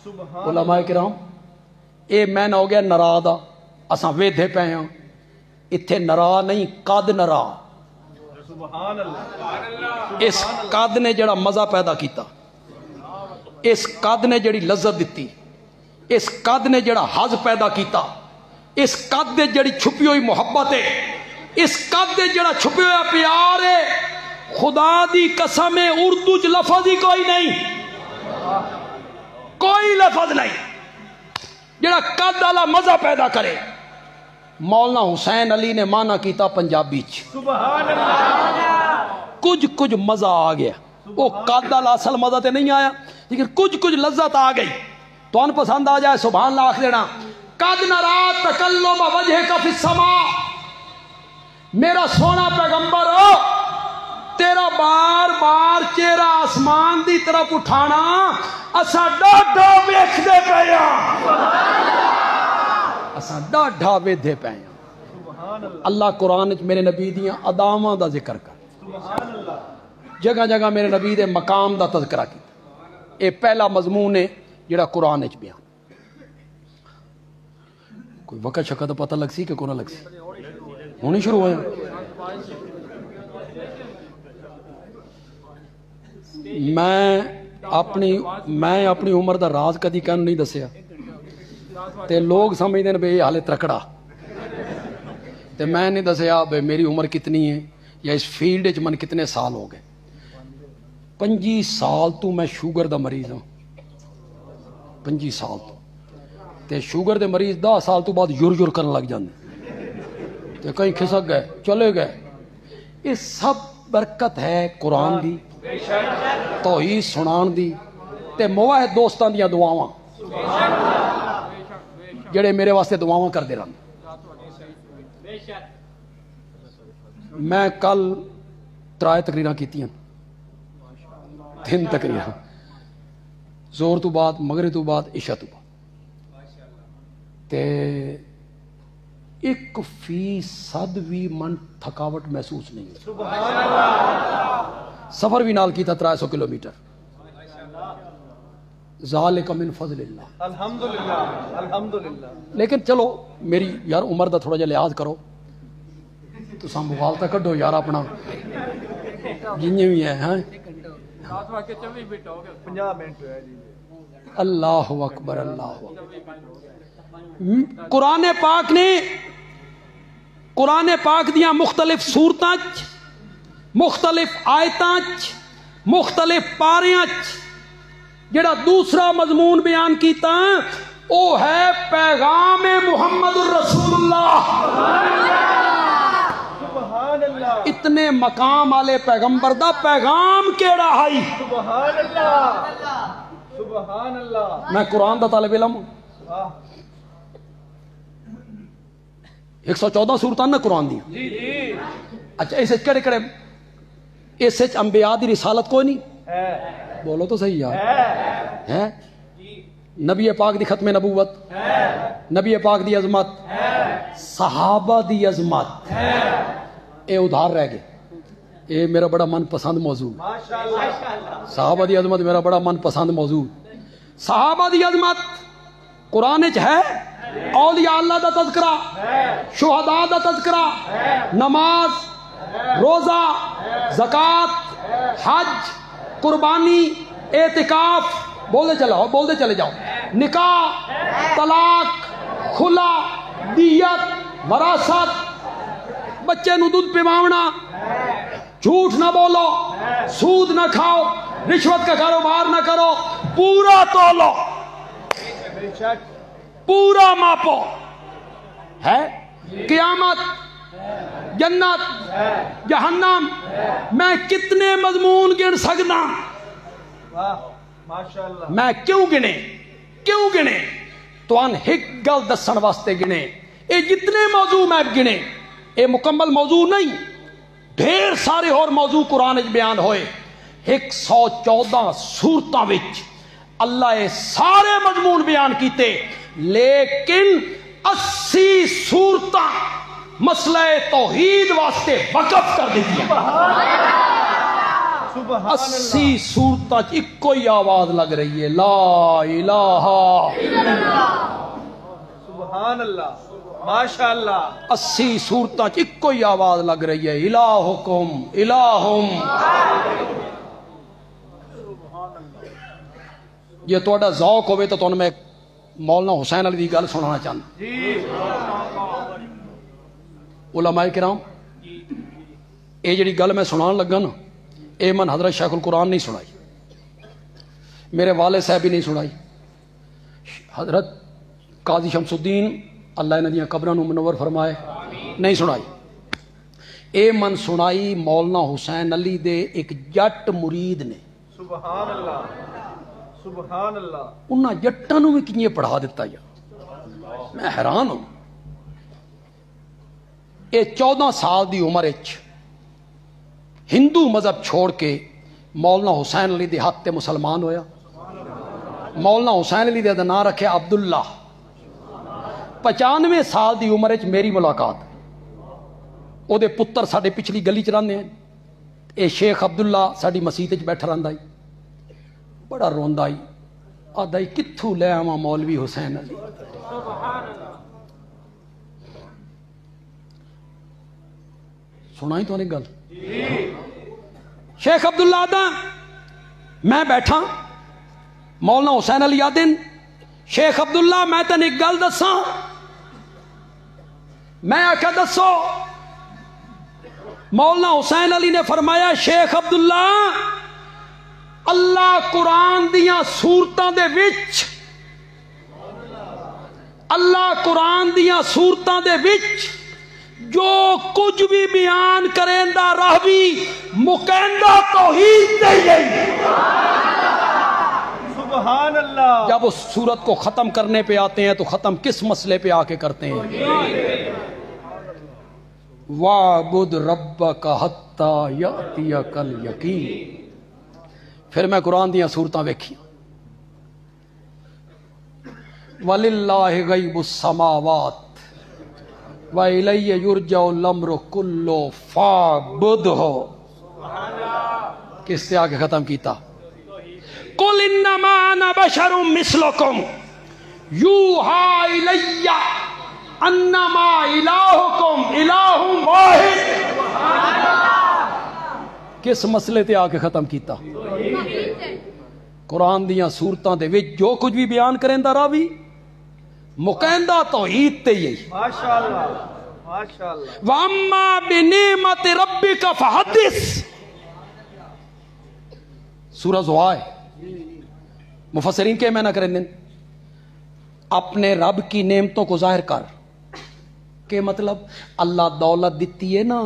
سبحان، علماء کرام اے میں نہ ہو گیا نرا دا، اساں ویدھے پئے ہاں، اتھے نرا نہیں قد نرا، سبحان اللہ، اس قد نے جڑا مزہ پیدا کیتا، اس قد نے جڑی لذت دیتی، اس قد نے جڑا حظ پیدا کیتا، اس قد نے جڑی چھپی ہوئی محبت ہے، اس قد نے جڑا چھپی ہویا پیار ہے، خدا دی قسم اردو چ لفظ ہی کوئی نہیں، کوئی لفظ نہیں جڑا قد والا مزہ پیدا کرے۔ مولانا حسین علی نے مانا کیتا پنجابی چ، سبحان اللہ، کچھ مزہ آ گیا، وہ قد والا اصل مزہ تے نہیں آیا لیکن کچھ لذت آ گئی، تو ان پسند آ جائے سبحان اللہ آکھ دینا۔ قد نرا تقلب وجهك في السماء، میرا سونا پیغمبر تیرا بار بار چہرہ آسمان دی طرف اٹھانا اسا ڈاڈا ویکھدے پئے ہاں، اسا ڈاڈا ویکھدے پئے ہاں۔ اللہ قرآن وچ میرے نبی دیاں اداواں دا ذکر کر، جگہ جگہ میرے نبی دے مقام دا تذکرہ کیتا. اے پہلا مضمون ہے جڑا قرآن وچ بیان. کوئی وقت شکا تو پتہ لگ سی کہ کونا لگ سی؟ ہونی شروع ہوئے. میں اپنی عمر دا راز کدی کہن نہیں دسیا تے لوگ سمجھتے ہیں بھئی حالے ترکڑا تے میں نہیں دسیا بھئی میری عمر کتنی ہے یا اس فیلڈ وچ من کتنے سال ہو گئے. 25 سال تو میں شوگر دا مریض ہوں. 25 سال تو تے شوگر دے مریض 10 سال تو بعد یور کرنے لگ جاندے تے کہیں کھسک گئے چلے گئے. یہ سب برکت ہے قرآن دی، توحید سنان دی تے مواحد دوستاں دیاں دعاواں جڑے میرے واسطے دعاواں کردے رہن. میں کل 3 تقریراں کیتیاں، 3 تقریراں، زور تو بعد، مغرب تو بعد، عشاء تو بعد، تے 1% بھی من تھکاوٹ محسوس نہیں ہوئی. سفر بھی نال کیتا 300 کلومیٹر. ذالک من فضل اللہ. الحمدللہ الحمدللہ. لیکن چلو میری یار عمر دا تھوڑا جا لحاظ کرو، تو سام مغالطہ کڈو یار اپنا جنہیں بھی ہے. ہاں 50 منٹ ہے جی. اللہ اکبر اللہ اکبر. قرآن پاک دیاں مختلف سورتاں مختلف آیتاں مختلف پاریاں جڑا دوسرا مضمون بیان کیتا او ہے پیغام محمد الرسول اللہ. سبحان اللہ. اتنے مقام والے پیغمبر دا پیغام کیڑا ہے؟ سبحان اللہ سبحان اللہ. میں قرآن دا طالب علم ہوں. 114 سورتاں نا قرآن دی. جی جی. اچھا اسے کڑے کڑے اس انبیاء دی رسالت کوئی نہیں ہے. بولو تو صحیح یار. ہے نبی پاک دی ختم نبوت، نبی پاک دی عظمت، صحابہ دی عظمت، اے ادھار رہ گئے. اے میرا بڑا من پسند موضوع. صحابہ دی عظمت میرا بڑا من پسند موضوع. صحابہ دی عظمت قرآن وچ ہے. اولیاء اللہ دا تذکرہ، شہداء دا تذکرہ، نماز، روزہ، زکوٰۃ، حج، قربانی، اعتکاف، بولتے چلے جاؤ، نکاح، طلاق، خلا، دیت، وراثت، بچے نو دودھ پواونا، جھوٹ نہ بولو، سود نہ کھاؤ، رشوت کا کاروبار نہ کرو، پورا تولو، پورا ماپو. ہے قیامت، جنت، جہنم، میں کتنے مضمون گن سکنا؟ میں کیوں گنے تو ان ایک گل دسن واسطے گنے. اے جتنے موضوع میں گنے اے مکمل موضوع نہیں، ڈھیر سارے اور موضوع قرآن وچ بیان ہوئے. 114 سورتاں وچ اللہ اے سارے مضمون بیان کیتے، لیکن 80 سورتاں مسئلہ توحید واسطے وقف کر دیتی ہیں. 80 سورتاں ایک ہی آواز لگ رہی ہے، لا الہ الا اللہ. سبحان اللہ ماشاءاللہ. 80 سورتاں ایک ہی آواز لگ رہی ہے، الہکم الہم. یہ تھوڑا ذوق ہوئے تو تمہیں میں مولانا حسین علی دی گل سنانا چاہتا. علماء کرام اے جڑی گل میں سنان لگا نا، اے من حضرت شیخ القرآن نہیں سنائی، میرے والد صاحب بھی نہیں سنائی، حضرت قاضی شمس الدین اللہ انہاں دیاں قبراں نوں منور فرمائے نہیں سنائی. اے من سنائی مولانا حسین علی دے ایک جٹ مرید نے. سبحان اللہ سبحان اللہ. انہاں جٹاں نوں بھی کیے پڑھا دیتا یا میں حیران ہوں. اے 14 سال دی عمر وچ ہندو مذہب چھوڑ کے مولانا حسین علی دے ہاتھ تے مسلمان ہویا. مولانا حسین علی دے نام رکھے عبداللہ. 95 سال دی عمر وچ میری ملاقات. او دے پتر ساڈے پچھلی گلی چ رہندے ہیں. اے شیخ عبداللہ ساڈی مسجد وچ بیٹھا رہندا ہے, بڑا روندا ہے, آدا ہے کتھوں لے آواں مولوی حسین علی. سنائی تو نہیں گل. شیخ عبداللہ آدا میں بیٹھا مولانا حسین علی آدن, شیخ عبداللہ میں تین ایک گل دساں. میں آکھا دسو. مولانا حسین علی نے فرمایا شیخ عبداللہ اللہ قرآن دیاں سورتاں دے وچ, اللہ قرآن دیاں سورتاں دے وچ جو کچھ بھی بیان کریندا راوی مکیندا توحید دے گئی. سبحان اللہ. جب اس سورت کو ختم کرنے پہ آتے ہیں تو ختم کس مسئلے پہ آ کے کرتے ہیں؟ وَاعْبُدْ رَبَّكَ حَتَّى يَأْتِيَكَ الْيَقِينُ. پھر میں قرآن دیاں سورتاں ویکھی. وَلِلَّهِ غَيْبُ السَّمَاوَاتِ وَإِلَيَّ يُرْجَعُ الْأَمْرُ كُلُّهُ فَاعْبُدْهُ. کس سے آگے ختم کیتا؟ قُلْ إِنَّمَا أَنَا بَشَرٌ مِثْلُكُمْ يُوحَىٰ إِلَيَّ أَنَّمَا إِلَٰهُكُمْ إِلَٰهٌ وَاحِدٌ. کس مسئلے تے آگے ختم کیتا؟ قرآن دیاں سورتاں دے وچ جو کچھ بھی بیان کریندا راوی مکیندا توحید تے ہی. ماشاءاللہ ماشاءاللہ. وَأَمَّا بِنِعْمَةِ رَبِّكَ فَحَدِّثْ. سورہ زوائے مفسرین کے میں نہ کریں دیں اپنے رب کی نعمتوں کو ظاہر کر کے مطلب اللہ دولت دیتی ہے نا,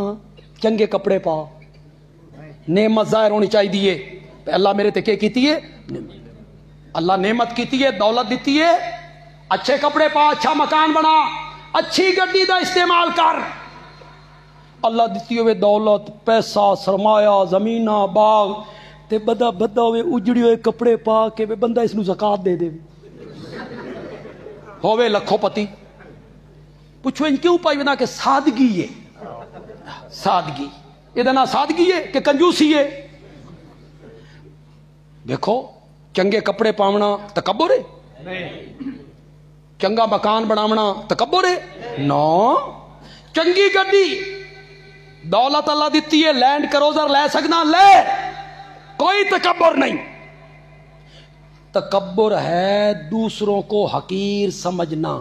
چنگے کپڑے پا, نعمت ظاہر ہونی چاہیے دیئے. اللہ میرے تے کیا کیتی ہے؟ اللہ نعمت کیتی ہے, دولت دیتی ہے, اچھے کپڑے پا, اچھا مکان بنا, اچھی گڈی دا استعمال کر. اللہ دیتی ہوئے دولت, پیسہ, سرمایہ, زمینہ, باغ تے بدا بدا ہوئے اجڑی ہوئے کپڑے پا کے بندہ اس نو زکات دے دے ہوئے لکھوں پتی. پوچھو ان کیوں پائی بنا کہ سادگی ہے, سادگی یہ نہ سادگی ہے کہ کنجوسی ہے. دیکھو چنگے کپڑے پاونا تکبر ہے, چنگا مکان بناونا تکبر ہے نو. چنگی گڈی دولت اللہ دیتی ہے, لینڈ کروزر لے سکنا لے, کوئی تکبر نہیں. تکبر ہے دوسروں کو حقیر سمجھنا.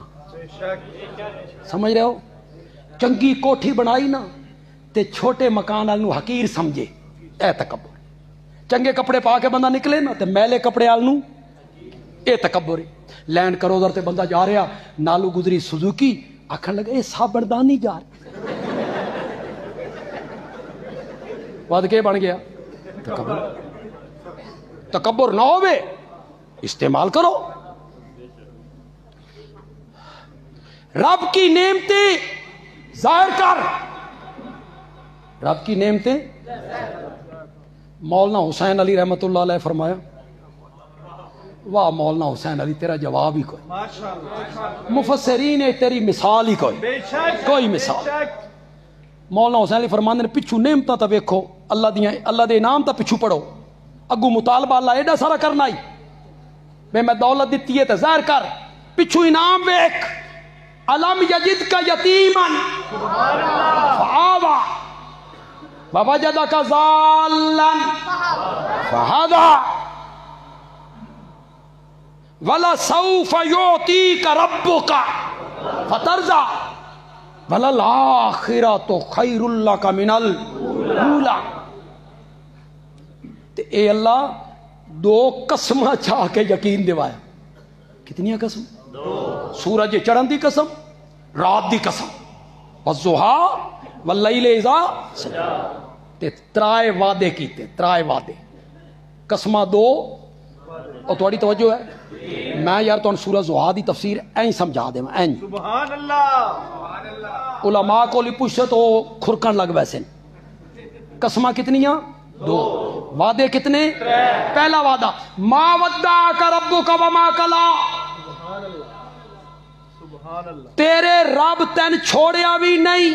سمجھ رہے ہو؟ چنگی کوٹھی بنائی نا تے چھوٹے مکان والوں حقیر سمجھے, اے تکبر. چنگے کپڑے پا کے بندہ نکلے نا تے میلے کپڑے والوں اے تکبر ہے. لینڈ کروزر تے بندہ جا رہا, نالو گزری سوزوکی, آکھن لگا اے صابردانی جا رہا, بعد کے بن گیا تکبر. تکبر نہ ہوئے, استعمال کرو. رب کی نعمتیں ظاہر کر, رب کی نعمتیں. مولانا حسین علی رحمت اللہ علیہ فرمایا واہ مولانا حسین علی تیرا جواب ہی کوئی, مفسرین تیری مثال ہی کوئی, کوئی مثال. مولانا حسین علی فرماندے نے پچھو نعمتاں تا ویکھو, اللہ دے انعام تا پچھو پڑھو, اگو مطالبہ اللہ ایڈا سارا کرنا ہی میں دولت دیتی ہے تے ظاہر کر, پچھو انعام ویکھ. علم یجد کا یتیمن فآوا ووجدک ضالن فہدا ولسوف یعطیک ربک فترضی وللآخرۃ خیر لک من الاولی. تے اے اللہ دو قسمہ چاہ کے یقین دوایا. کتنی قسم؟ سورج چڑھن دی قسم, رات دی قسم, والضحیٰ واللیل اذا سجا. تے ترائے وعدے کیتے, ترائے وعدے, قسمہ دو. اور تھوڑی توجہ ہے, میں یار تو سورہ ضحیٰ دی تفسیر این سمجھا دے. این سبحان اللہ. علماء کو لی پوچھتے تو کھرکن لگ ویسے. قسمہ کتنیاں؟ دو. وعدے کتنے؟ پہلا وعدہ ما ودعک ربک وما قلی. سبحان اللہ. تیرے رب تین چھوڑیا بھی نہیں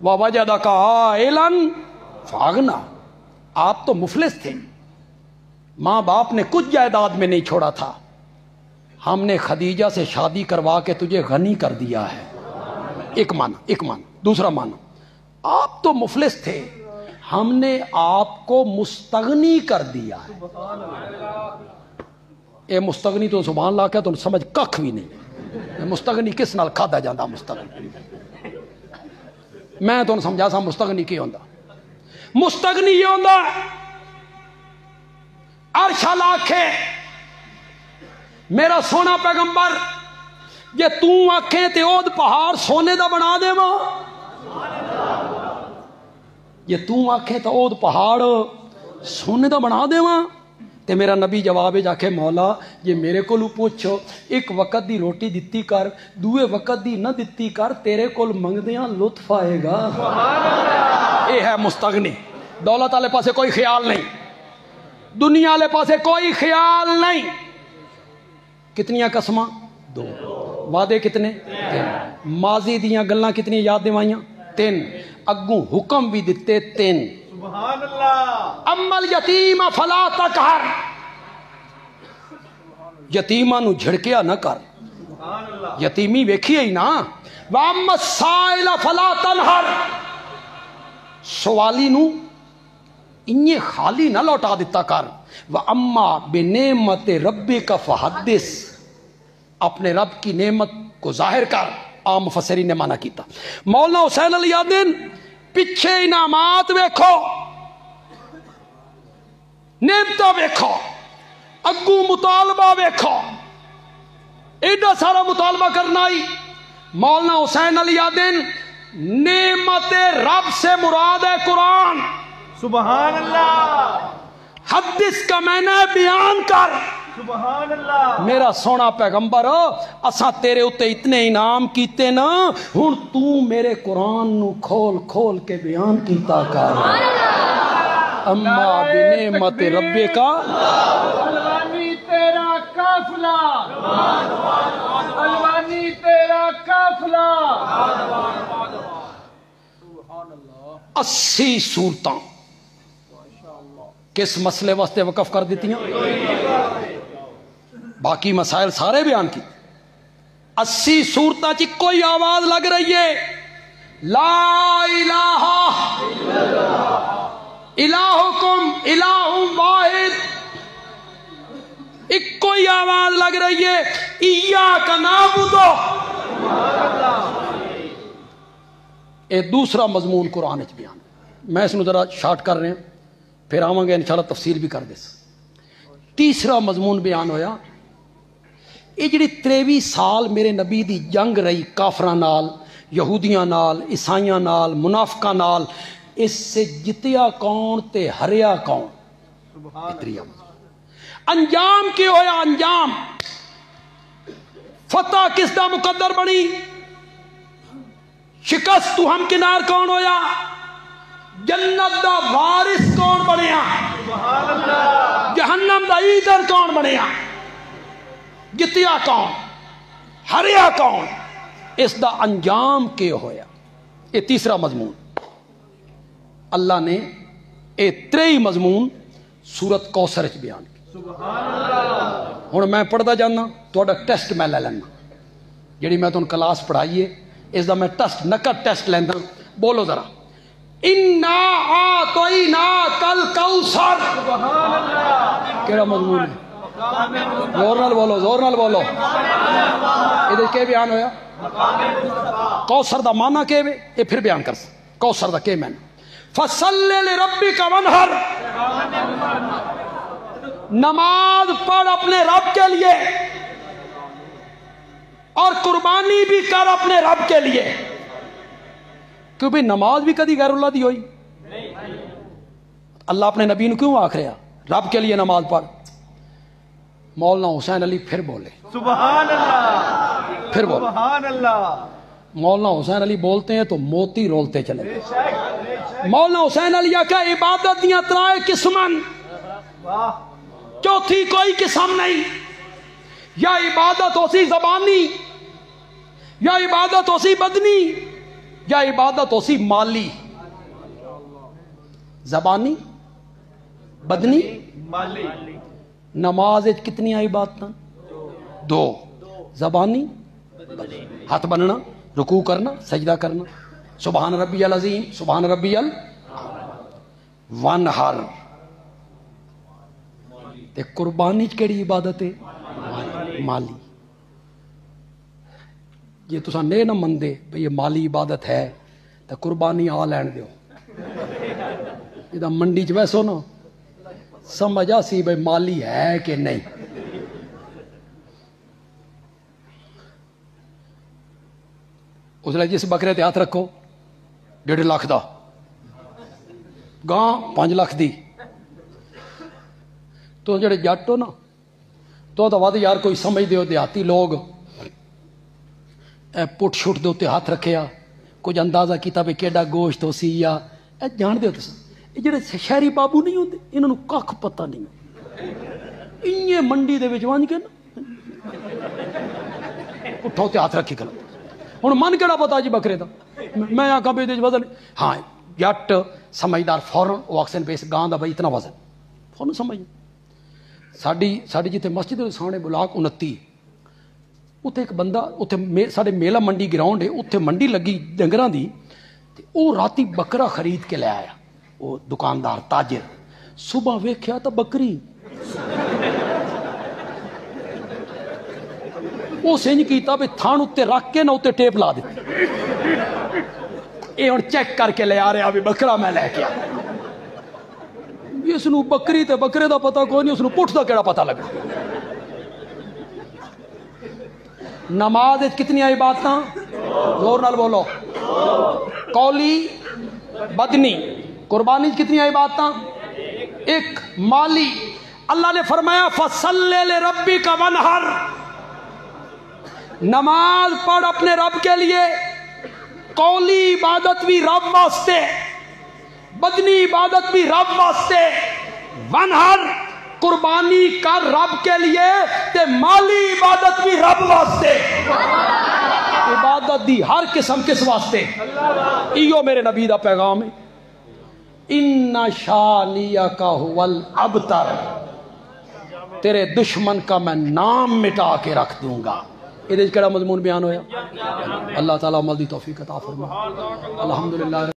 وَوَجَدَكَ عَائِلًا فَأَغْنَىٰ، آپ تو مفلس تھے، ماں باپ نے کچھ جائیداد میں نہیں چھوڑا تھا، ہم نے خدیجہ سے شادی کروا کے تجھے غنی کر دیا ہے۔ ایک معنی۔ دوسرا معنی، آپ تو مفلس تھے، ہم نے آپ کو مستغنی کر دیا ہے۔ اے مستغنی تو سبحان اللہ کہہ تو سمجھ ککھ بھی نہیں، مستغنی کس نال کھادا جاندہ مستغنی، میں تو سمجھا سا مستغنی کی ہوندہ، مستغنی یہ ہوندہ عرش آکھے میرا سونا پیغمبر یہ تو آکھیں تے اود پہاڑ سونے دا بنا دے ماں، یہ تو آکھیں تے اود پہاڑ سونے دا بنا دے ماں، تے میرا نبی جواب جا کے مولا یہ میرے کو لو پوچھو، ایک وقت دی روٹی دتی کر، دوے وقت دی نہ دتی کر، تیرے کول منگدیاں لطف آئے گا۔ اے ہے مستغنی، دولت والے پاسے کوئی خیال نہیں، دنیا والے پاسے کوئی خیال نہیں۔ کتنیاں قسماں؟ 2، وعدے کتنے؟ 3، ماضی دیاں گلاں کتنی یاد دیوائیاں؟ 3، اگوں حکم بھی دیتے 3۔ سبحان اللہ۔ اما الیتیم فلا تقہر، یتیماں نو جھڑکیا نہ کر، یتیمی ویکھی ہی نا۔ واما السائل فلا تنہر، سوالی نو انہیں خالی نہ لوٹا دیتا کر۔ واما بنعمت ربک فحدث، اپنے رب کی نعمت کو ظاہر کر۔ عام مفسرین نے معنی کیتا۔ مولانا حسین علی الدین پیچھے انعامات ویکھو، نعمتہ ویکھو، اگوں مطالبہ ویکھو، ایڈا سارا مطالبہ کرنا ہی۔ مولانا حسین علی الدین نعمت رب سے مراد ہے قرآن۔ سبحان اللہ۔ حدث کا معنی ہے بیان کر۔ سبحان اللہ۔ میرا سونا پیغمبر اساں تیرے اتے اتنے انعام کیتے نا، ہن تو میرے قرآن نو کھول کھول کے بیان کیتا کر۔ اما بنعمت ربک، الوانی تیرا قافلہ، الوانی تیرا قافلہ۔ 80 صورتاں کس مسئلے واسطے وقف کر دیتی ہیں؟ باقی مسائل سارے بیان کی۔ 80 صورتاں چی کوئی آواز لگ رہی ہے لا الہ الہکم الہ واحد، ایک کوئی آواز لگ رہی ہے ایاک نعبد۔ اے دوسرا مضمون قرآن اچ بیان، میں اس نو ذرا شارٹ کر رہے ہیں، پھر آواں گے انشاءاللہ تفصیل بھی کر دے۔ تیسرا مضمون بیان ہویا یہ جڑی 23 سال میرے نبی دی جنگ رہی کافراں نال، یہودیاں نال، عیسائیاں نال، منافقاں نال، اس سے جتیا کون تے ہریا کون؟ انجام کی ہویا؟ انجام فتح کس دا مقدر بنی؟ شکست تو ہم کنار کون ہویا؟ جنت دا وارث کون بنیا؟ جہنم دا ایدر کون بنیا؟ جتیا کون؟ ہریا کون؟ اس دا انجام کے ہویا؟ یہ تیسرا مضمون اللہ نے اے 23 مضمون سورت کوثر وچ بیان کی۔ ہن میں پڑھدا جانا، تہاڈا ٹیسٹ میں لے لینا، جڑی میں تانوں کلاس پڑھائی ہے اس دا میں ٹیسٹ نقد ٹیسٹ لینا۔ بولو ذرا اِنَّا أَعْطَيْنَاكَ الْكَوْثَرَ، کیڑا مضمون ہے؟ زور نال بولو، زور نال بولو۔ ادھر کیا بیان ہویا؟ کوثر دا معنی کیا ہے؟ یہ پھر بیان کر سا کوثر دا کیا معنی؟ فَصَلِّ لِرَبِّكَ وَانْحَرْ، نماز پڑھ اپنے رب کے لیے اور قربانی بھی کر اپنے رب کے لیے۔ کیوں بھی نماز بھی کدی غیر اللہ دی ہوئی؟ اللہ اپنے نبی نے کیوں آکھ رہا رب کے لیے نماز پڑھ؟ مولانا حسین علی پھر بولے سبحان اللہ، پھر بولے سبحان اللہ۔ مولانا حسین علی بولتے ہیں تو موتی رولتے چلے۔ مولانا حسین علی کہ عبادت دیاں 3 قسمن، چوتھی کوئی قسم نہیں، یا عبادت ہو سی زبانی، یا عبادت ہو سی بدنی، یا عبادت ہو سی مالی زبانی بدنی مالی نماز کتنی عبادت دو زبانی ہاتھ بننا رکوع کرنا سجدہ کرنا سبحان ربی العظیم سبحان ربی ونہر تے قربانی کیڑی عبادت ہے مالی جی تسا نہیں نہ مندے بھئی یہ مالی عبادت ہے تو قربانی آ لین دیو جدہ منڈی چ ویسو نا سمجھا سی بھئی مالی ہے کہ نہیں اس لئے جس بکرے تے ہاتھ رکھو 1.5 لاکھ دا گاں 5 لاکھ دی تو جڑے جٹ ہو نا تو ود یار کوئی سمجھ دیو دیہاتی لوگ اے پٹ شٹ دے تے ہاتھ رکھیا کچھ اندازہ کیتا بھی کیڑا گوشت ہو سی یا اے جان دیو تسا یہ جڑے شہری بابو نہیں ہوندے انہاں نوں ککھ پتہ نہیں انہی منڈی دے وچ وانج کے نا اٹھو تے ہاتھ رکھی کھلو ہن من کیڑا پتا جی بکرے دا میں آکھاں بھی وچ وزن ہاں جٹ سمجھدار فوراں او اکسن بیس گاں دا بھائی اتنا وزن فوراں سمجھ ساڈی جتے مسجد دے سامنے بلاک 29 اتنے ایک بندہ اتنے سارے میلا منڈی گراؤنڈ ہے اتنے منڈی لگی ڈنگراں دی تے او راتی بکرا خرید کے لے آیا وہ دکاندار تاجر صبح ویکھیا تو بکری وہ سنج کیتا بھی تھان اتنے رکھ کے نہ اتنے ٹیپ لا دیتی یہ ہوں چیک کر کے لے آ رہا بھی بکرا میں لے کے آ اس نو بکری تے بکرے دا پتہ کوئی نہیں اس نو پٹھ دا کیڑا پتہ لگا نماز کتنی عبادتاں زور نال بولو قولی بدنی قربانی کتنی عبادتاں ایک مالی اللہ نے فرمایا فصلی لربک وانحر نماز پڑھ اپنے رب کے لیے قولی عبادت بھی رب واسطے بدنی عبادت بھی رب واسطے ونہر قربانی کر رب کے لیے تے مالی عبادت بھی رب واسطے عبادت دی ہر قسم کس واسطے ایو میرے نبی دا پیغام ہے ان شانیک هو الابتر تیرے دشمن کا میں نام مٹا کے رکھ دوں گا یہ کہڑا مضمون بیان ہویا اللہ تعالیٰ عمل دی توفیق عطا فرما الحمدللہ